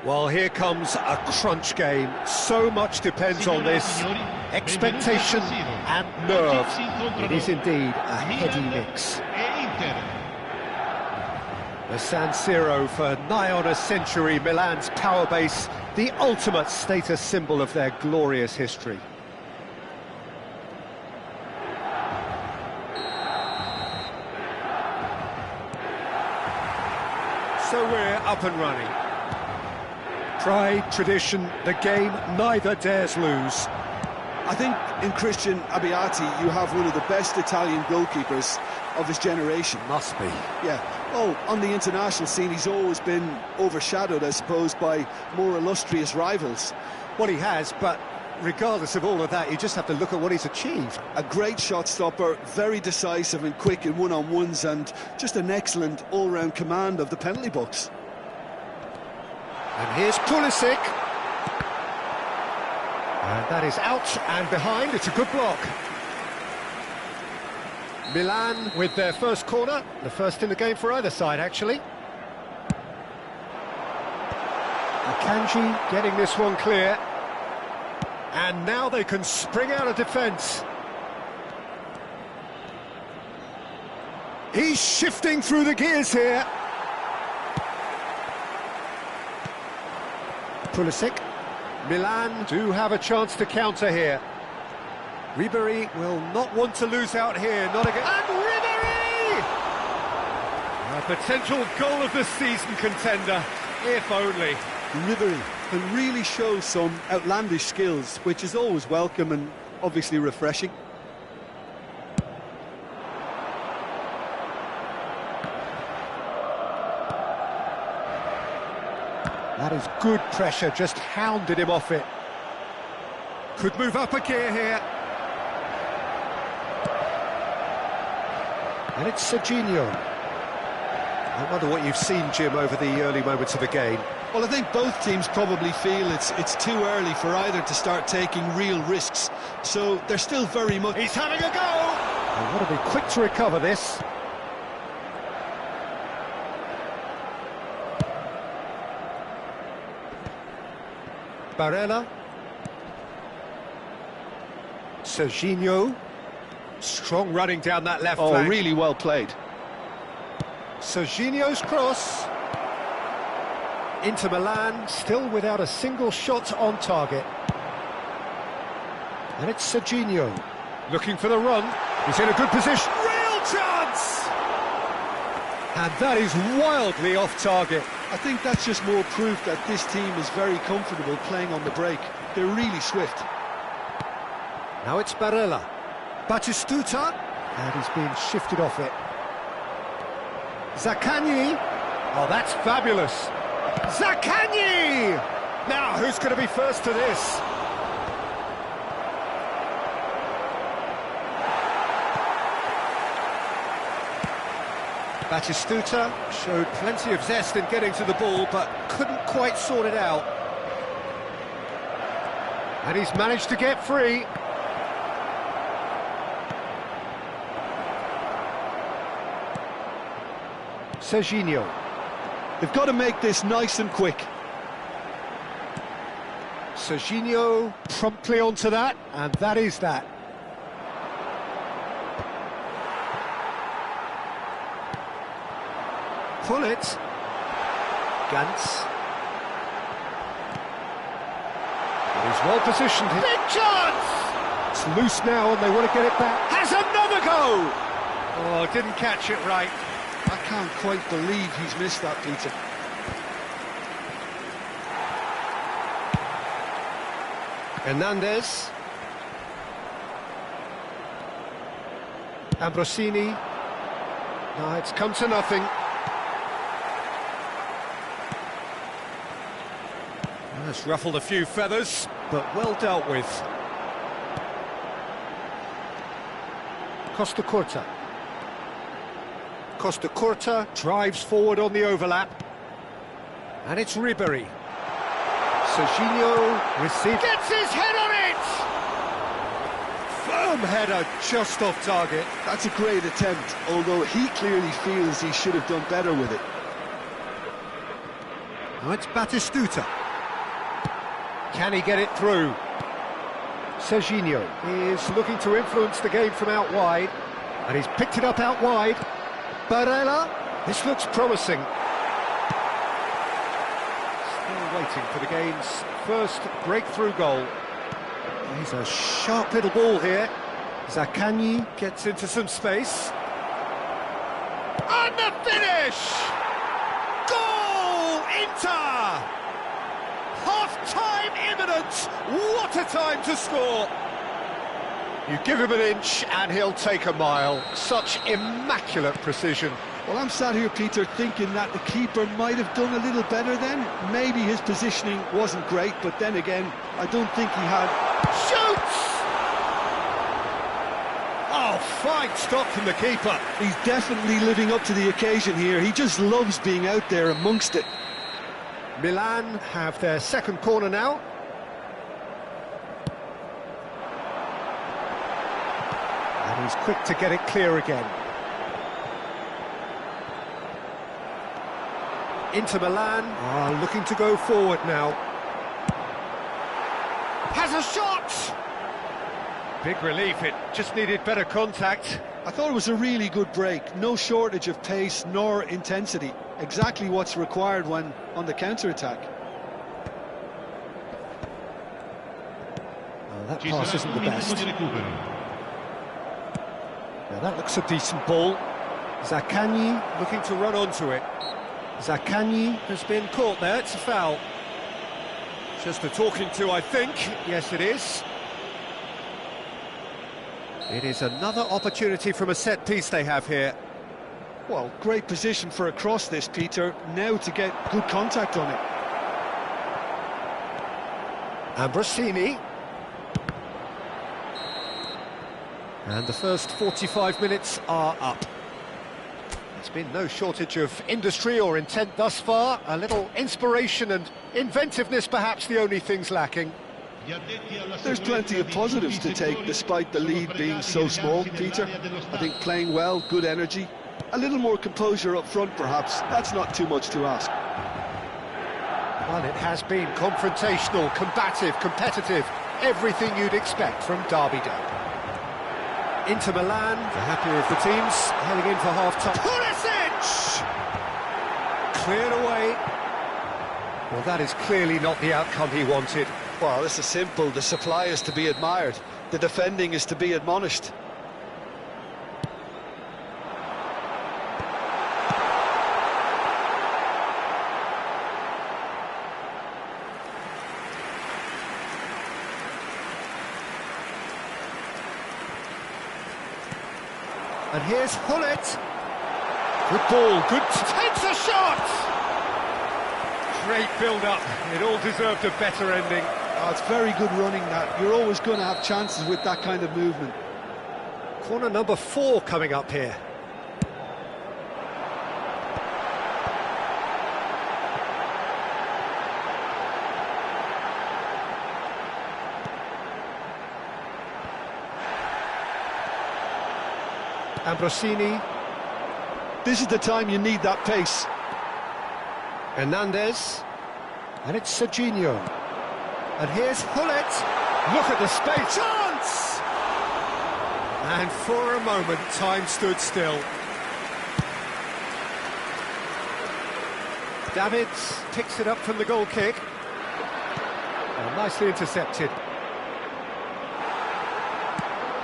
Speaker 1: Well, here comes a crunch game. So much depends on this. Expectation and nerve. It is indeed a heady mix. The San Siro for nigh on a century, Milan's power base, the ultimate status symbol of their glorious history. So we're up and running. Pride, tradition, the game neither dares lose.
Speaker 4: I think in Christian Abbiati you have one of the best Italian goalkeepers of his generation.
Speaker 1: Must be.
Speaker 4: Yeah. Oh, on the international scene he's always been overshadowed, I suppose, by more illustrious rivals.
Speaker 1: Well, he has, but regardless of all of that, you just have to look at what he's achieved.
Speaker 4: A great shot stopper, very decisive and quick in one-on-ones, and just an excellent all-round command of the penalty box.
Speaker 1: And here's Pulisic. And that is out and behind. It's a good block. Milan with their first corner. The first in the game for either side, actually. Akanji getting this one clear. And now they can spring out of defence. He's shifting through the gears here. Pulisic. Milan do have a chance to counter here. Ribery will not want to lose out here, not again. And Ribery! A potential goal of the season contender, if only.
Speaker 4: Ribery can really show some outlandish skills, which is always welcome and obviously refreshing.
Speaker 1: That is good pressure, just hounded him off it. Could move up a gear here. And it's Serginho. I wonder what you've seen, Jim, over the early moments of the game.
Speaker 4: Well, I think both teams probably feel it's too early for either to start taking real risks. So they're still very much...
Speaker 1: He's having a go! I want to be quick to recover this. Barella. Serginho. Strong running down that left flank.
Speaker 4: Oh, really well played.
Speaker 1: Serginho's cross. Inter Milan still without a single shot on target. And it's Serginho. Looking for the run. He's in a good position. Real chance! And that is wildly off target.
Speaker 4: I think that's just more proof that this team is very comfortable playing on the break. They're really swift.
Speaker 1: Now it's Barella. Batistuta. And he's being shifted off it. Zaccagni. Oh, that's fabulous. Zaccagni! Now, who's going to be first to this? Batistuta showed plenty of zest in getting to the ball, but couldn't quite sort it out. And he's managed to get free. Serginho.
Speaker 4: They've got to make this nice and quick.
Speaker 1: Serginho promptly onto that, and that is that. Pull it. Gantz. He's well positioned. Big chance! It's loose now and they want to get it back. Has another go! Oh, didn't catch it right.
Speaker 4: I can't quite believe he's missed that, Peter.
Speaker 1: Hernandez. Ambrosini. No, it's come to nothing. That's ruffled a few feathers, but well dealt with. Costa Curta. Costa Curta drives forward on the overlap. And it's Ribery. Serginho receives... Gets his head on it! Firm header just off target.
Speaker 4: That's a great attempt, although he clearly feels he should have done better with it.
Speaker 1: Now it's Batistuta. Can he get it through? Serginho is looking to influence the game from out wide, and he's picked it up out wide. Barella, this looks promising. Still waiting for the game's first breakthrough goal. He's a sharp little ball here. Zaccagni gets into some space. And the finish! Goal! Inter! Half-time imminent! What a time to score! You give him an inch and he'll take a mile. Such immaculate precision.
Speaker 4: Well, I'm sat here, Peter, thinking that the keeper might have done a little better then. Maybe his positioning wasn't great, but then again, I don't think he had...
Speaker 1: Shoots! Oh, fine stop from the keeper.
Speaker 4: He's definitely living up to the occasion here. He just loves being out there amongst it.
Speaker 1: Milan have their second corner now. And he's quick to get it clear again. Inter Milan are looking to go forward now. Has a shot! Big relief, it just needed better contact.
Speaker 4: I thought it was a really good break. No shortage of pace nor intensity. Exactly what's required when on the counter-attack.
Speaker 1: Oh, that pass isn't the best. Now that looks a decent ball. Zaccagni looking to run onto it. Zaccagni has been caught there, it's a foul. Just a talking to, I think. Yes, it is. It is another opportunity from a set piece they have here.
Speaker 4: Well, great position for a cross this, Peter. Now to get good contact on it.
Speaker 1: Ambrosini. And the first 45 minutes are up. There's been no shortage of industry or intent thus far. A little inspiration and inventiveness, perhaps the only things lacking.
Speaker 4: There's plenty of positives to take despite the lead being so small, Peter. I think playing well, good energy, a little more composure up front perhaps. That's not too much to ask.
Speaker 1: Well, it has been confrontational, combative, competitive, everything you'd expect from Derby Day. Inter Milan, the happier of the teams, heading in for half-time. Pulisic! Cleared away. Well, that is clearly not the outcome he wanted.
Speaker 2: Well, this is simple. The supply is to be admired. The defending is to be admonished.
Speaker 1: And here's Hullet. Good ball, good... Takes a shot! Great build-up. It all deserved a better ending.
Speaker 4: Oh, it's very good running, that. You're always going to have chances with that kind of movement.
Speaker 1: Corner number 4 coming up here. Ambrosini.
Speaker 4: This is the time you need that pace.
Speaker 1: Hernandez. And it's Serginho. And here's Hullet. Look at the space. Chance! And for a moment, time stood still. Davids picks it up from the goal kick. Oh, nicely intercepted.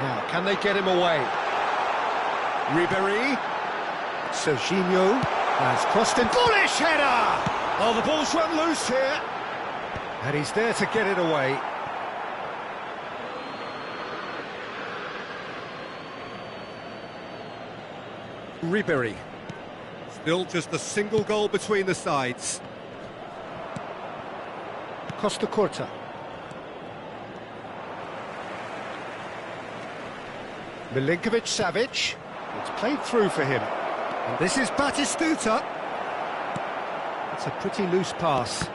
Speaker 1: Now, can they get him away? Ribéry. Serginho has crossed in. Bullish header! Oh, the ball's run loose here. And he's there to get it away. Ribéry. Still just a single goal between the sides. Costa Curta. Milinkovic-Savic. It's played through for him. And this is Batistuta. It's a pretty loose pass.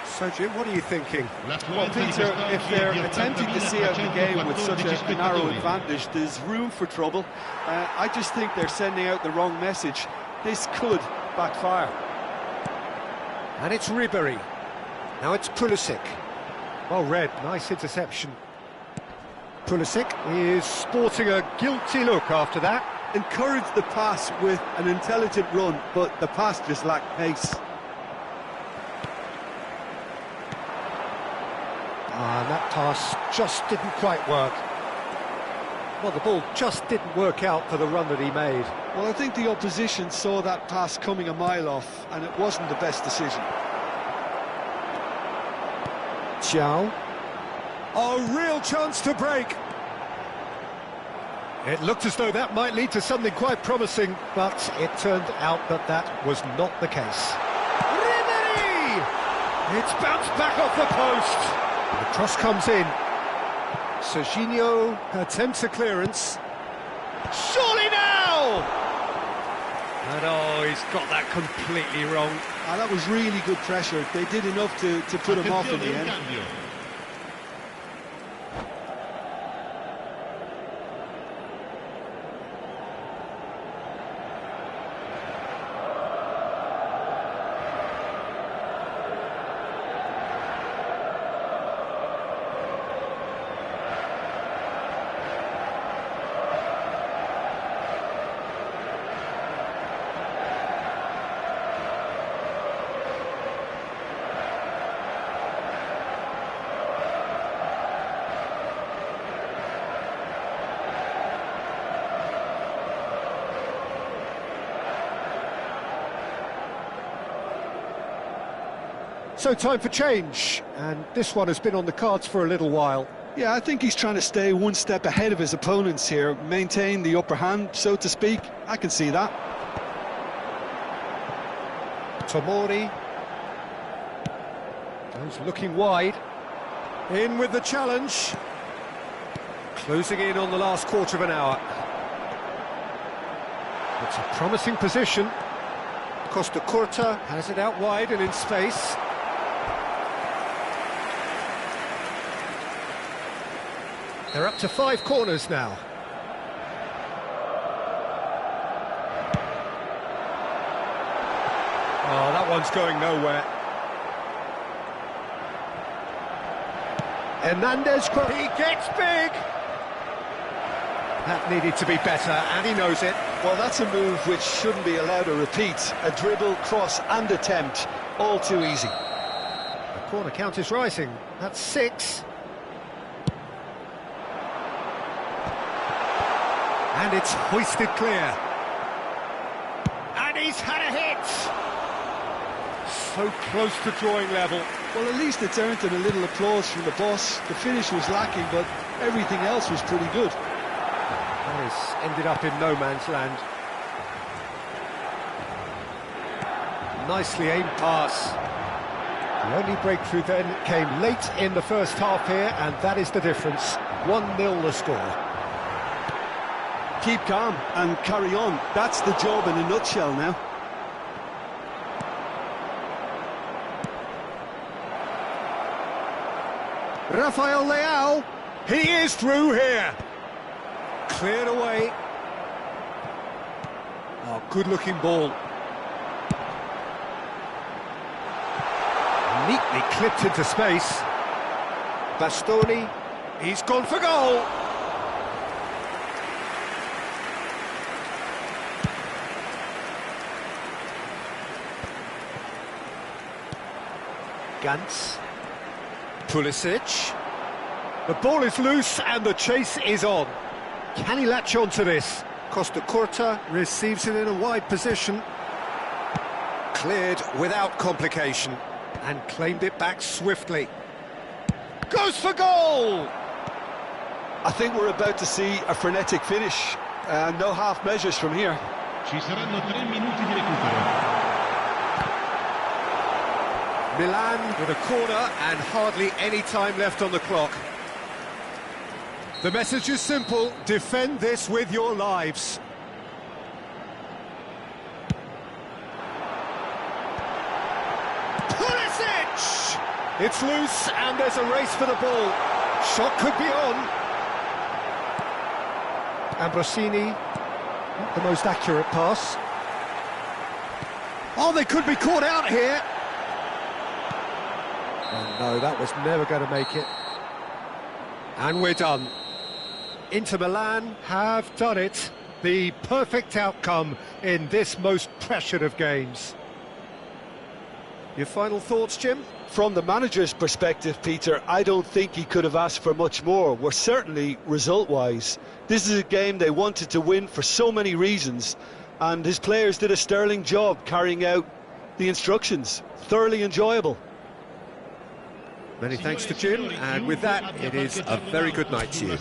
Speaker 1: Sergio, what are you thinking?
Speaker 4: Well, Peter, if they're attempting to see out the game with such a narrow advantage, there's room for trouble. I just think they're sending out the wrong message. This could
Speaker 2: backfire.
Speaker 1: And it's Ribery. Now it's Pulisic. Well read, nice interception. Pulisic is sporting a guilty look after that.
Speaker 4: Encouraged the pass with an intelligent run, but the pass just lacked pace.
Speaker 1: And that pass just didn't quite work. Well, the ball just didn't work out for the run that he made.
Speaker 4: Well, I think the opposition saw that pass coming a mile off, and it wasn't the best decision.
Speaker 1: Xiao. A real chance to break. It looked as though that might lead to something quite promising, but it turned out that that was not the case. Ribery! It's bounced back off the post. The cross comes in. Serginho attempts a clearance. Surely now! And oh, he's got that completely wrong.
Speaker 4: That was really good pressure. They did enough to put him off in the end.
Speaker 1: So time for change, and this one has been on the cards for a little while.
Speaker 4: Yeah, I think he's trying to stay one step ahead of his opponents here, maintain the upper hand, so to speak. I can see that.
Speaker 1: Tomori goes looking wide. In with the challenge. Closing in on the last quarter of an hour. It's a promising position. Costa Curta has it out wide and in space. They're up to 5 corners now. Oh, that one's going nowhere. Hernandez, he gets big! That needed to be better, and he knows it.
Speaker 2: Well, that's a move which shouldn't be allowed to repeat. A dribble, cross and attempt, all too easy.
Speaker 1: The corner count is rising. That's 6. And it's hoisted clear. And he's had a hit! So close to drawing level.
Speaker 4: Well, at least it's earned him a little applause from the boss. The finish was lacking, but everything else was pretty good.
Speaker 1: That has ended up in no man's land. Nicely aimed pass. The only breakthrough then came late in the first half here, and that is the difference. 1-0 the score.
Speaker 4: Keep calm and carry on. That's the job in a nutshell now.
Speaker 1: Rafael Leao, he is through here. Cleared away. Oh, good-looking ball. Neatly clipped into space. Bastoni, he's gone for goal. Gantz. Pulisic. The ball is loose and the chase is on. Can he latch on to this? Costa Curta receives it in a wide position. Cleared without complication and claimed it back swiftly. Goes for goal!
Speaker 2: I think we're about to see a frenetic finish. No half measures from here.
Speaker 3: Ci saranno 3 minuti di recupero.
Speaker 1: Milan with a corner and hardly any time left on the clock. The message is simple: defend this with your lives. Pulisic! It's loose and there's a race for the ball. Shot could be on. Ambrosini, not the most accurate pass. Oh, they could be caught out here. Oh no, that was never going to make it. And we're done. Inter Milan have done it. The perfect outcome in this most pressured of games. Your final thoughts, Jim?
Speaker 2: From the manager's perspective, Peter, I don't think he could have asked for much more. We're certainly result-wise. This is a game they wanted to win for so many reasons, and his players did a sterling job carrying out the instructions. Thoroughly enjoyable.
Speaker 1: Many thanks to Jim, and with that, it is a very good night to you.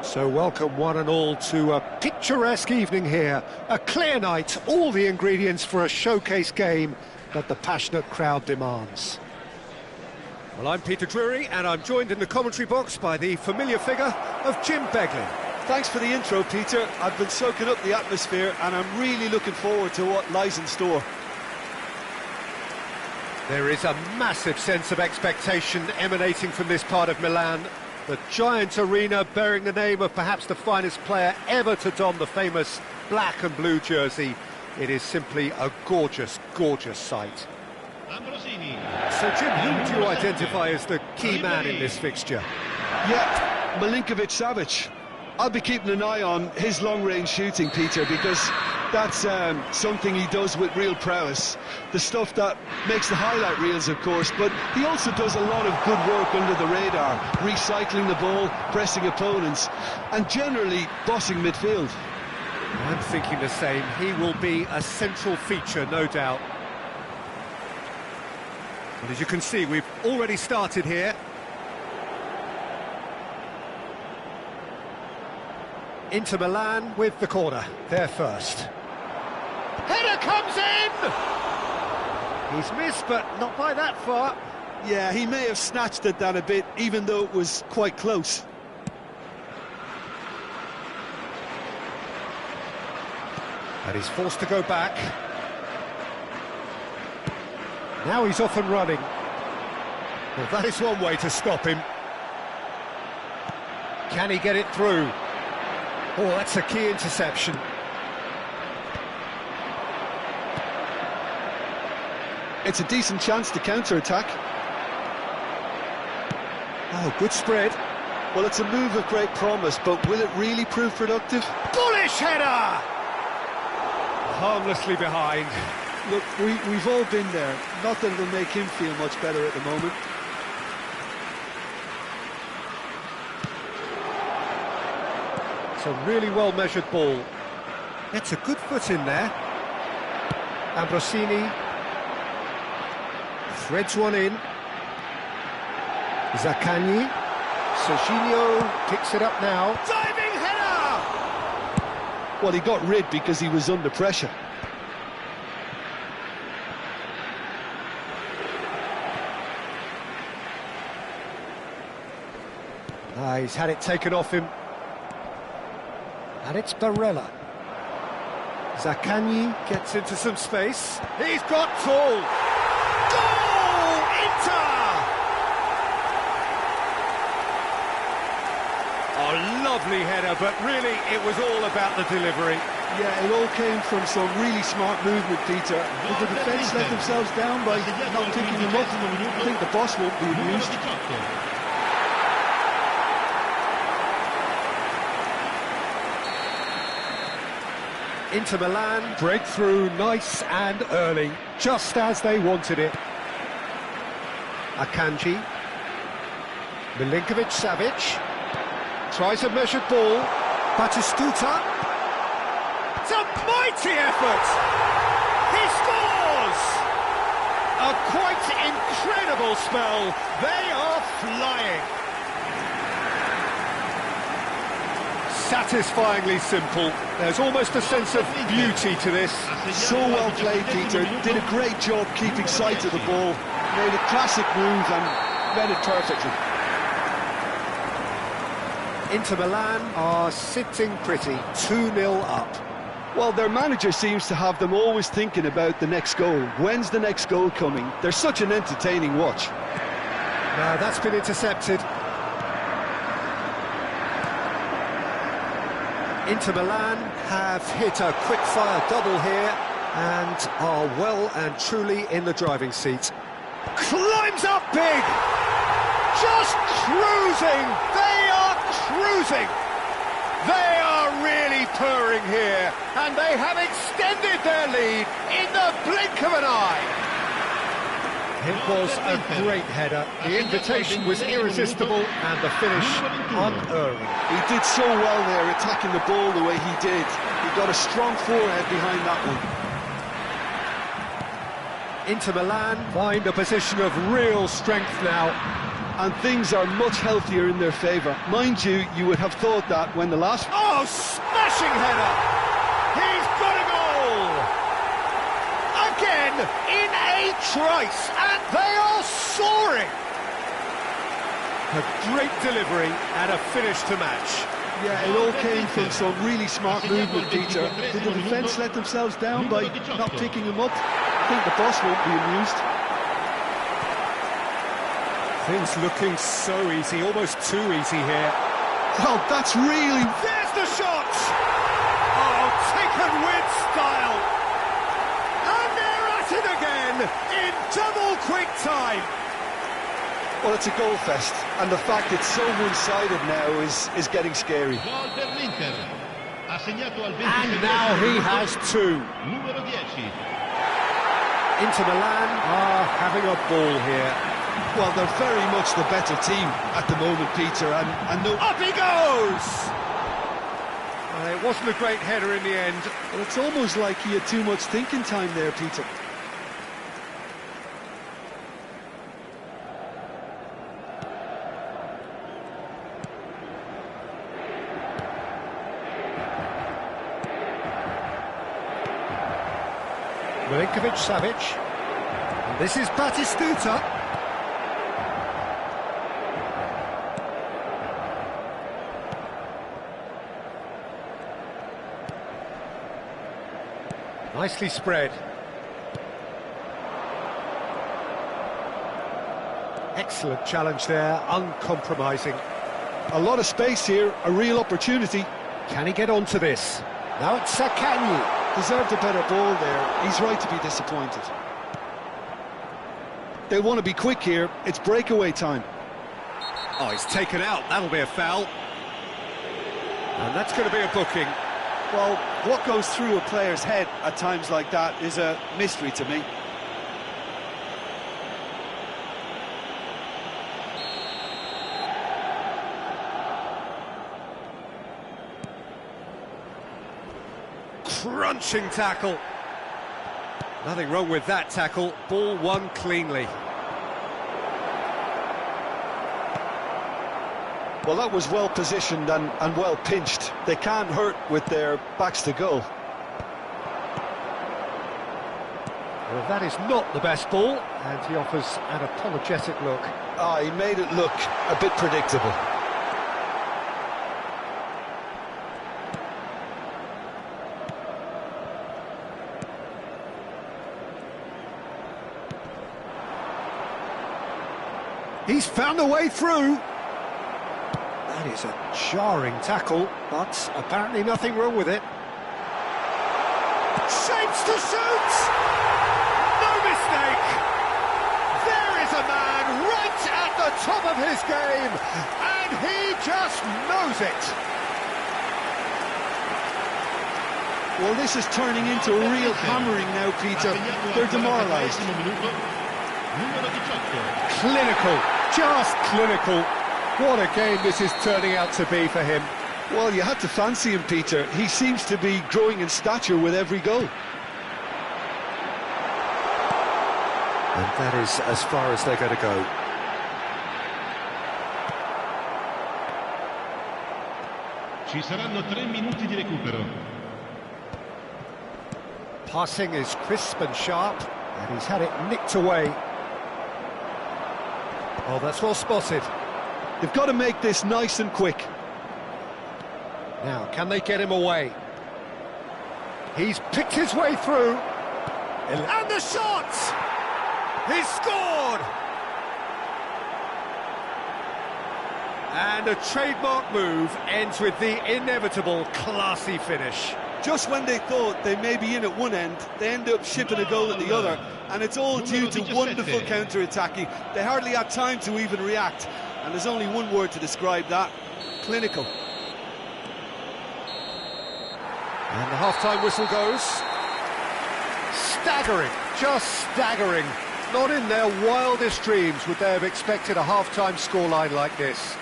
Speaker 1: So welcome one and all to a picturesque evening here. A clear night, all the ingredients for a showcase game that the passionate crowd demands. Well, I'm Peter Drury, and I'm joined in the commentary box by the familiar figure of Jim Beglin.
Speaker 2: Thanks for the intro, Peter. I've been soaking up the atmosphere and I'm really looking forward to what lies in store.
Speaker 1: There is a massive sense of expectation emanating from this part of Milan. The giant arena bearing the name of perhaps the finest player ever to don the famous black and blue jersey. It is simply a gorgeous, gorgeous sight. So, Jim, who do you identify as the key man in this fixture?
Speaker 4: Yeah, Milinkovic-Savic. I'll be keeping an eye on his long-range shooting, Peter, because that's something he does with real prowess. The stuff that makes the highlight reels, of course, but he also does a lot of good work under the radar, recycling the ball, pressing opponents, and generally bossing midfield.
Speaker 1: I'm thinking the same. He will be a central feature, no doubt. And as you can see, we've already started here. Inter Milan with the corner, there first. Header comes in! He's missed, but not by that far.
Speaker 2: Yeah, he may have snatched at that a bit, even though it was quite close.
Speaker 1: And he's forced to go back. Now he's off and running. Well, that is one way to stop him. Can he get it through? Oh, that's a key interception.
Speaker 2: It's a decent chance to counter-attack.
Speaker 1: Oh, good spread.
Speaker 2: Well, it's a move of great promise, but will it really prove productive?
Speaker 1: Bullish header! Harmlessly behind.
Speaker 2: Look, we've all been there. Not that it'll make him feel much better at the moment.
Speaker 1: It's a really well-measured ball. Gets a good foot in there. Ambrosini threads one in. Zaccagni. Serginho picks it up now. Diving header!
Speaker 2: Well, he got rid because he was under pressure.
Speaker 1: He's had it taken off him. And it's Barella. Zaccagni gets into some space. He's got tall. Goal! Inter! A lovely header, but really it was all about the delivery.
Speaker 2: Yeah, it all came from some really smart movement, Peter. If the defence let themselves down by not picking them up, I think the boss won't be amused.
Speaker 1: Inter Milan break through nice and early, just as they wanted it. Akanji. Milinkovic-Savic. Tries a measured ball. Batistuta. It's a mighty effort! He scores! A quite incredible spell. They are flying. Satisfyingly simple. There's almost a sense of beauty to this.
Speaker 2: So well played, Peter. Did a great job keeping sight of the ball. Made a classic move and read it perfectly.
Speaker 1: Inter Milan are sitting pretty, 2-0 up.
Speaker 2: Well, their manager seems to have them always thinking about the next goal. When's the next goal coming? They're such an entertaining watch.
Speaker 1: Now that's been intercepted. Inter Milan have hit a quick-fire double here and are well and truly in the driving seat. Climbs up big! Just cruising! They are cruising! They are really purring here, and they have extended their lead in the blink of an eye. It was a great header. The invitation was irresistible and the finish unerring.
Speaker 2: He did so well there, attacking the ball the way he did. He got a strong forehead behind that one.
Speaker 1: Inter Milan find a position of real strength now.
Speaker 4: and things are much healthier in their favour. Mind you, you would have thought that when the last...
Speaker 1: Oh, smashing header! He's got a goal! Again, in a trice, and they are soaring! A great delivery and a finish to match.
Speaker 4: Yeah, it all came from some really smart movement, Peter. Did the defence let themselves down by not picking him up? I think the boss won't be amused.
Speaker 1: Things looking so easy, almost too easy here.
Speaker 4: Well, that's really...
Speaker 1: There's the shot! Oh, taken with style! And they're at it again, in double quick time!
Speaker 2: Well, it's a goal fest, and the fact it's so one-sided now is getting scary.
Speaker 1: And now he has two. Inter Milan are having a ball here.
Speaker 4: Well, they're very much the better team at the moment, Peter, and no...
Speaker 1: Up he goes! It wasn't a great header in the end.
Speaker 4: Well, it's almost like he had too much thinking time there, Peter.
Speaker 1: Milinkovic-Savic. And this is Batistuta. Nicely spread. Excellent challenge there, uncompromising.
Speaker 4: A lot of space here, a real opportunity.
Speaker 1: Can he get onto this? Now it's Sakanyi.
Speaker 4: Deserved a better ball there. He's right to be disappointed. They'll want to be quick here. It's breakaway time.
Speaker 1: Oh, he's taken out. That'll be a foul. And that's going to be a booking.
Speaker 4: Well, what goes through a player's head at times like that is a mystery to me.
Speaker 1: Crunching tackle. Nothing wrong with that tackle. Ball won cleanly.
Speaker 2: Well, that was well positioned and well pinched. They can't hurt with their backs to goal.
Speaker 1: Well, that is not the best ball, and he offers an apologetic look.
Speaker 2: Ah, he made it look a bit predictable.
Speaker 1: He's found a way through. That is a jarring tackle, but apparently nothing wrong with it. Shapes to shoot! No mistake! There is a man right at the top of his game, and he just knows it.
Speaker 4: Well, this is turning into a real hammering now, Peter. They're demoralised.
Speaker 1: Clinical, just clinical. What a game this is turning out to be for him.
Speaker 4: Well, you had to fancy him, Peter. He seems to be growing in stature with every goal.
Speaker 1: And that is as far as they're going to go.
Speaker 3: Ci saranno 3 minuti di recupero.
Speaker 1: Passing is crisp and sharp, and he's had it nicked away. Oh, that's well spotted.
Speaker 4: They've got to make this nice and quick.
Speaker 1: Now, can they get him away? He's picked his way through. And the shot! He's scored! And a trademark move ends with the inevitable classy finish.
Speaker 4: Just when they thought they may be in at one end, they end up shipping a goal at the other, and it's all due to wonderful counter-attacking. They hardly had time to even react, and there's only one word to describe that: clinical.
Speaker 1: And the half-time whistle goes. Staggering, just staggering. Not in their wildest dreams would they have expected a half-time scoreline like this.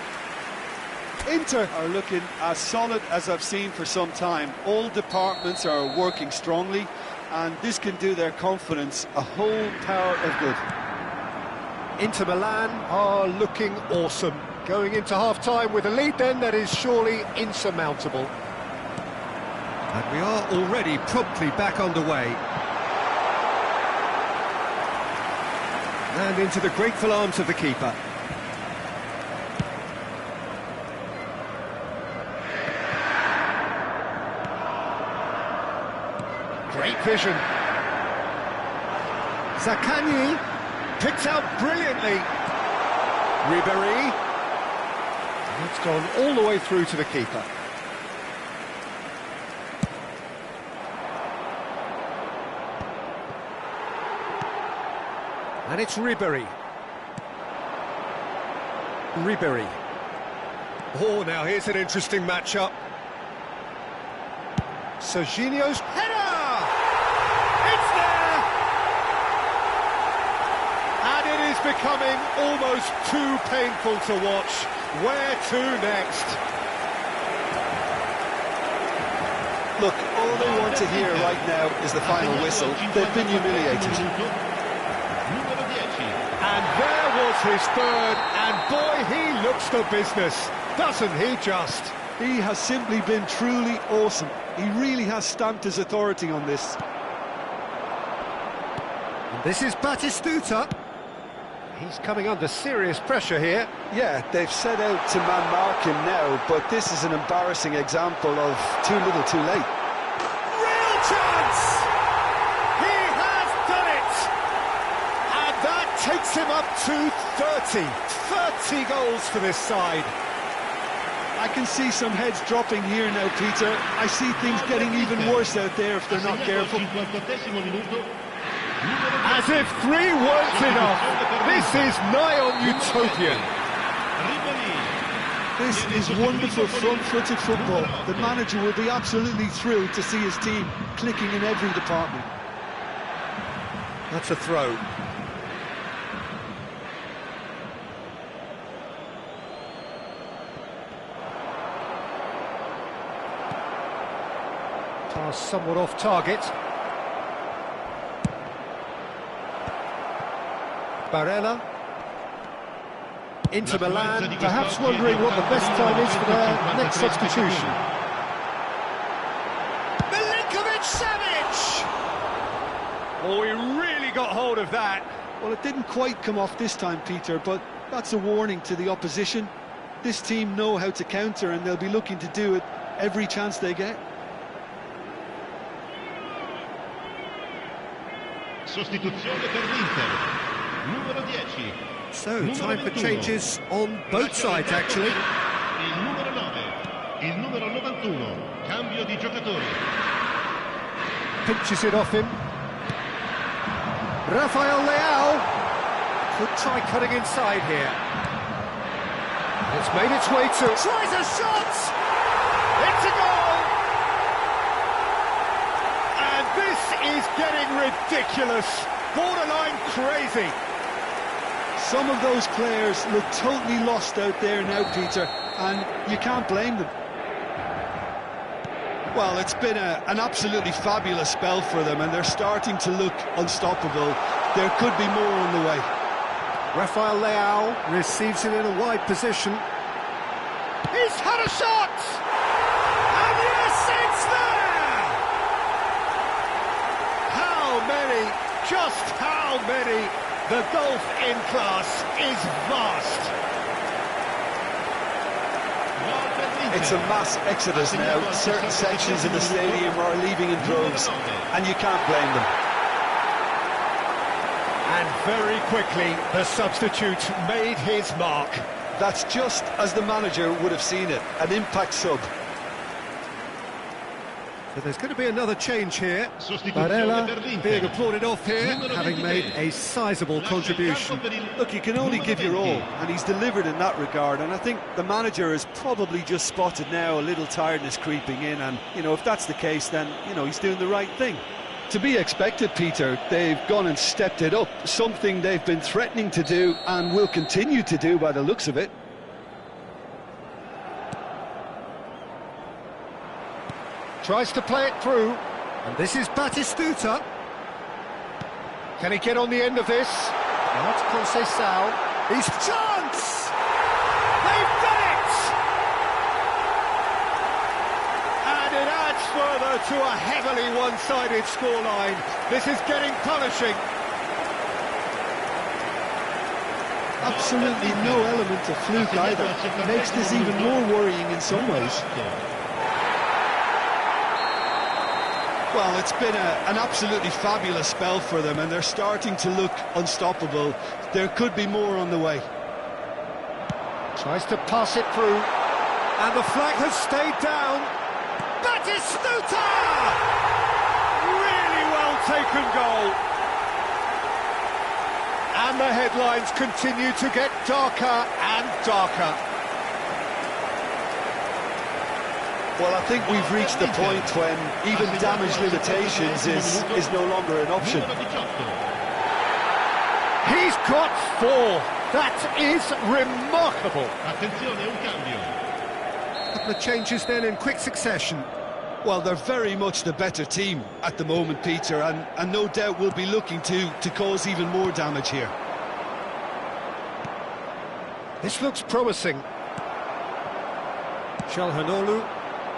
Speaker 4: Inter are looking as solid as I've seen for some time. All departments are working strongly, and this can do their confidence a whole power of good.
Speaker 1: Inter Milan are looking awesome. Going into half-time with a lead then that is surely insurmountable. And we are already promptly back underway. And into the grateful arms of the keeper. Great vision. Zaccagni picked out brilliantly. Ribéry. It's gone all the way through to the keeper. And it's Ribéry. Ribéry. Oh, now here's an interesting matchup. Serginho's header! It's there! And it is becoming almost too painful to watch. Where to next?
Speaker 2: Look, all they want to hear right now is the final whistle. They've been humiliated.
Speaker 1: And there was his third, and boy, he looks the business, doesn't he just?
Speaker 4: He has simply been truly awesome. He really has stamped his authority on this.
Speaker 1: And this is Batistuta. He's coming under serious pressure here.
Speaker 2: Yeah, they've set out to man-mark him now, but this is an embarrassing example of too little too late.
Speaker 1: Real chance! He has done it! And that takes him up to 30 goals for this side.
Speaker 4: I can see some heads dropping here now, Peter. I see things getting even worse out there if they're not careful.
Speaker 1: As if 3 weren't enough, this is nigh on utopian.
Speaker 4: This is wonderful front-footed football. The manager will be absolutely thrilled to see his team clicking in every department.
Speaker 1: That's a throw. Pass somewhat off target. Barella. Inter Milan, perhaps wondering what the best time is for their next substitution. Milinkovic-Savic! Oh, he really got hold of that.
Speaker 4: Well, it didn't quite come off this time, Peter, but that's a warning to the opposition. This team know how to counter, and they'll be looking to do it every chance they get.
Speaker 3: Sostituzione per l'Inter. Numero 10.
Speaker 1: So, time for changes on both sides, actually.
Speaker 3: Il numero 9. Il numero 91. Cambio di giocatore.
Speaker 1: Pinches it off him. Rafael Leao could try cutting inside here. It's made its way to... Tries a shot! It's a goal! And this is getting ridiculous. Borderline crazy.
Speaker 4: Some of those players look totally lost out there now, Peter, and you can't blame them. Well, it's been an absolutely fabulous spell for them, and they're starting to look unstoppable. There could be more on the way.
Speaker 1: Rafael Leao receives it in a wide position. He's had a shot! And yes, it's there! How many, just how many? The gulf in class is vast.
Speaker 2: It's a mass exodus now. Certain sections of the stadium are leaving in droves, and you can't blame them.
Speaker 1: And very quickly, the substitute made his mark.
Speaker 2: That's just as the manager would have seen it, an impact sub.
Speaker 1: So there's going to be another change here. Barella being applauded off here, having made a sizable contribution.
Speaker 4: Look, you can only give your all, and he's delivered in that regard, and I think the manager has probably just spotted now a little tiredness creeping in, and, you know, if that's the case, then, you know, he's doing the right thing.
Speaker 2: To be expected, Peter. They've gone and stepped it up, something they've been threatening to do and will continue to do by the looks of it.
Speaker 1: Tries to play it through, and this is Batistuta. Can he get on the end of this? Now it's Conceição. He's chance! They've done it! And it adds further to a heavily one-sided scoreline. This is getting punishing.
Speaker 4: Absolutely no element of fluke either. Makes this even more worrying in some ways. Well, it's been an absolutely fabulous spell for them, and they're starting to look unstoppable. There could be more on the way.
Speaker 1: Tries to pass it through, and the flag has stayed down. Batistuta! Really well taken goal. And the headlines continue to get darker and darker.
Speaker 2: Well, I think we've reached the point when even damage limitations is no longer an option.
Speaker 1: He's got 4. That is remarkable.
Speaker 3: Attenzione, un cambio.
Speaker 1: A couple of changes then in quick succession.
Speaker 4: Well, they're very much the better team at the moment, Peter, and no doubt will be looking to cause even more damage here.
Speaker 1: This looks promising. Çalhanoğlu.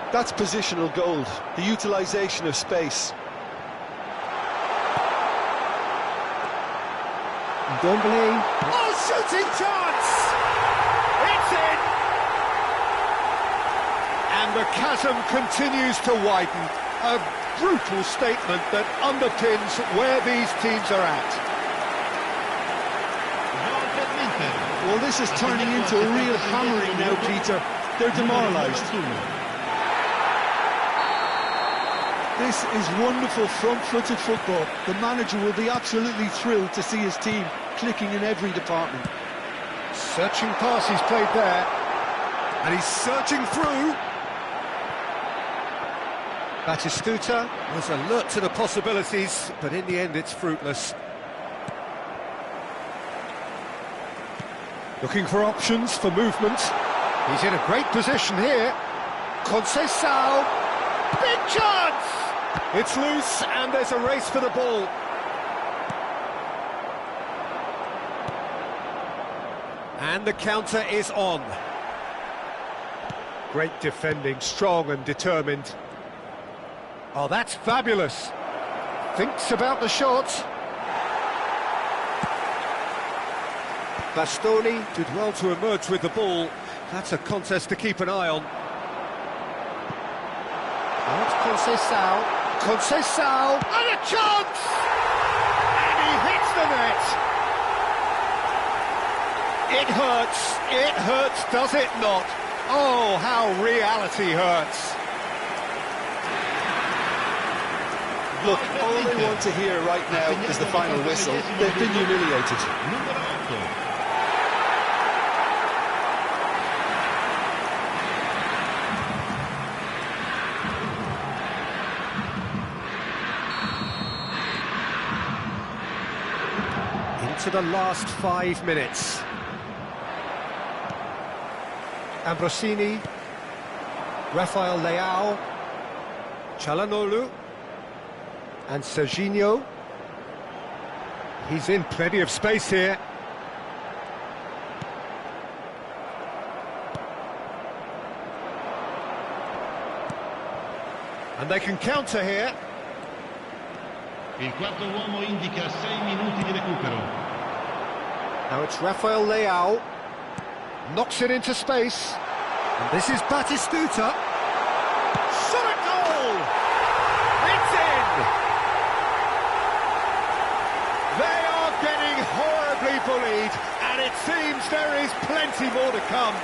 Speaker 2: That's positional gold, the utilisation of space.
Speaker 1: Ndombele. Oh, shooting chance! It's in! And the chasm continues to widen. A brutal statement that underpins where these teams are at.
Speaker 4: Well, this is turning into a real hammering now, Peter. They're demoralised. This is wonderful front-footed football. The manager will be absolutely thrilled to see his team clicking in every department.
Speaker 1: Searching pass he's played there. And he's searching through. Batistuta was alert to the possibilities, but in the end it's fruitless. Looking for options for movement. He's in a great position here. Conceição. Big chance! It's loose and there's a race for the ball. And the counter is on. Great defending, strong and determined. Oh, that's fabulous. Thinks about the shot. Bastoni did well to emerge with the ball. That's a contest to keep an eye on. Now it's Conceição. Conceição, and a chance! And he hits the net! It hurts, does it not? Oh, how reality hurts.
Speaker 2: Look, all they want to hear right now is the final whistle. They've been humiliated.
Speaker 1: To the last 5 minutes. Ambrosini, Rafael Leao, Çalhanoğlu, and Serginho. He's in plenty of space here. And they can counter here.
Speaker 3: Il quarto uomo indica 6 minuti di recupero.
Speaker 1: Now it's Rafael Leao, knocks it into space, and this is Batistuta. Shot at goal! It's in! They are getting horribly bullied, and it seems there is plenty more to come.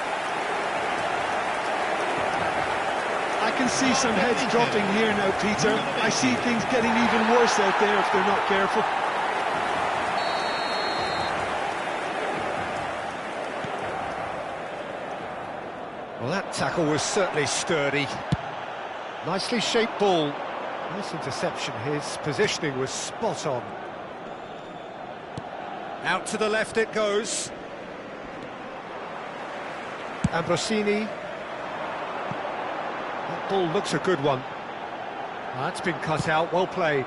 Speaker 4: I can see some heads dropping here now, Peter. I see things getting even worse out there if they're not careful.
Speaker 1: Well, that tackle was certainly sturdy. Nicely shaped ball. Nice interception. His positioning was spot on. Out to the left it goes. Ambrosini. That ball looks a good one. That's been cut out, well played.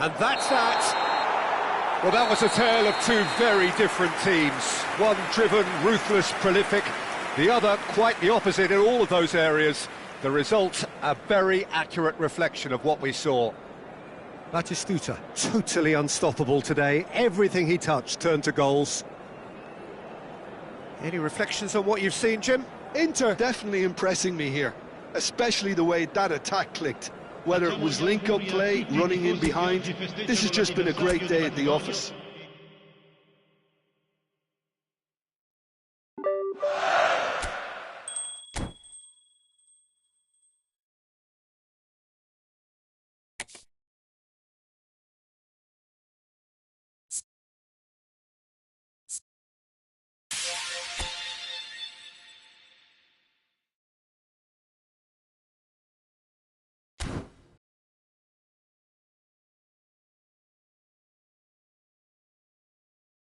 Speaker 1: And that's that. Well, that was a tale of two very different teams. One driven, ruthless, prolific. The other quite the opposite in all of those areas. The result, a very accurate reflection of what we saw. Batistuta, totally unstoppable today. Everything he touched turned to goals. Any reflections on what you've seen, Jim?
Speaker 4: Inter definitely impressing me here, especially the way that attack clicked. Whether it was link-up play, running in behind, this has just been a great day at the office.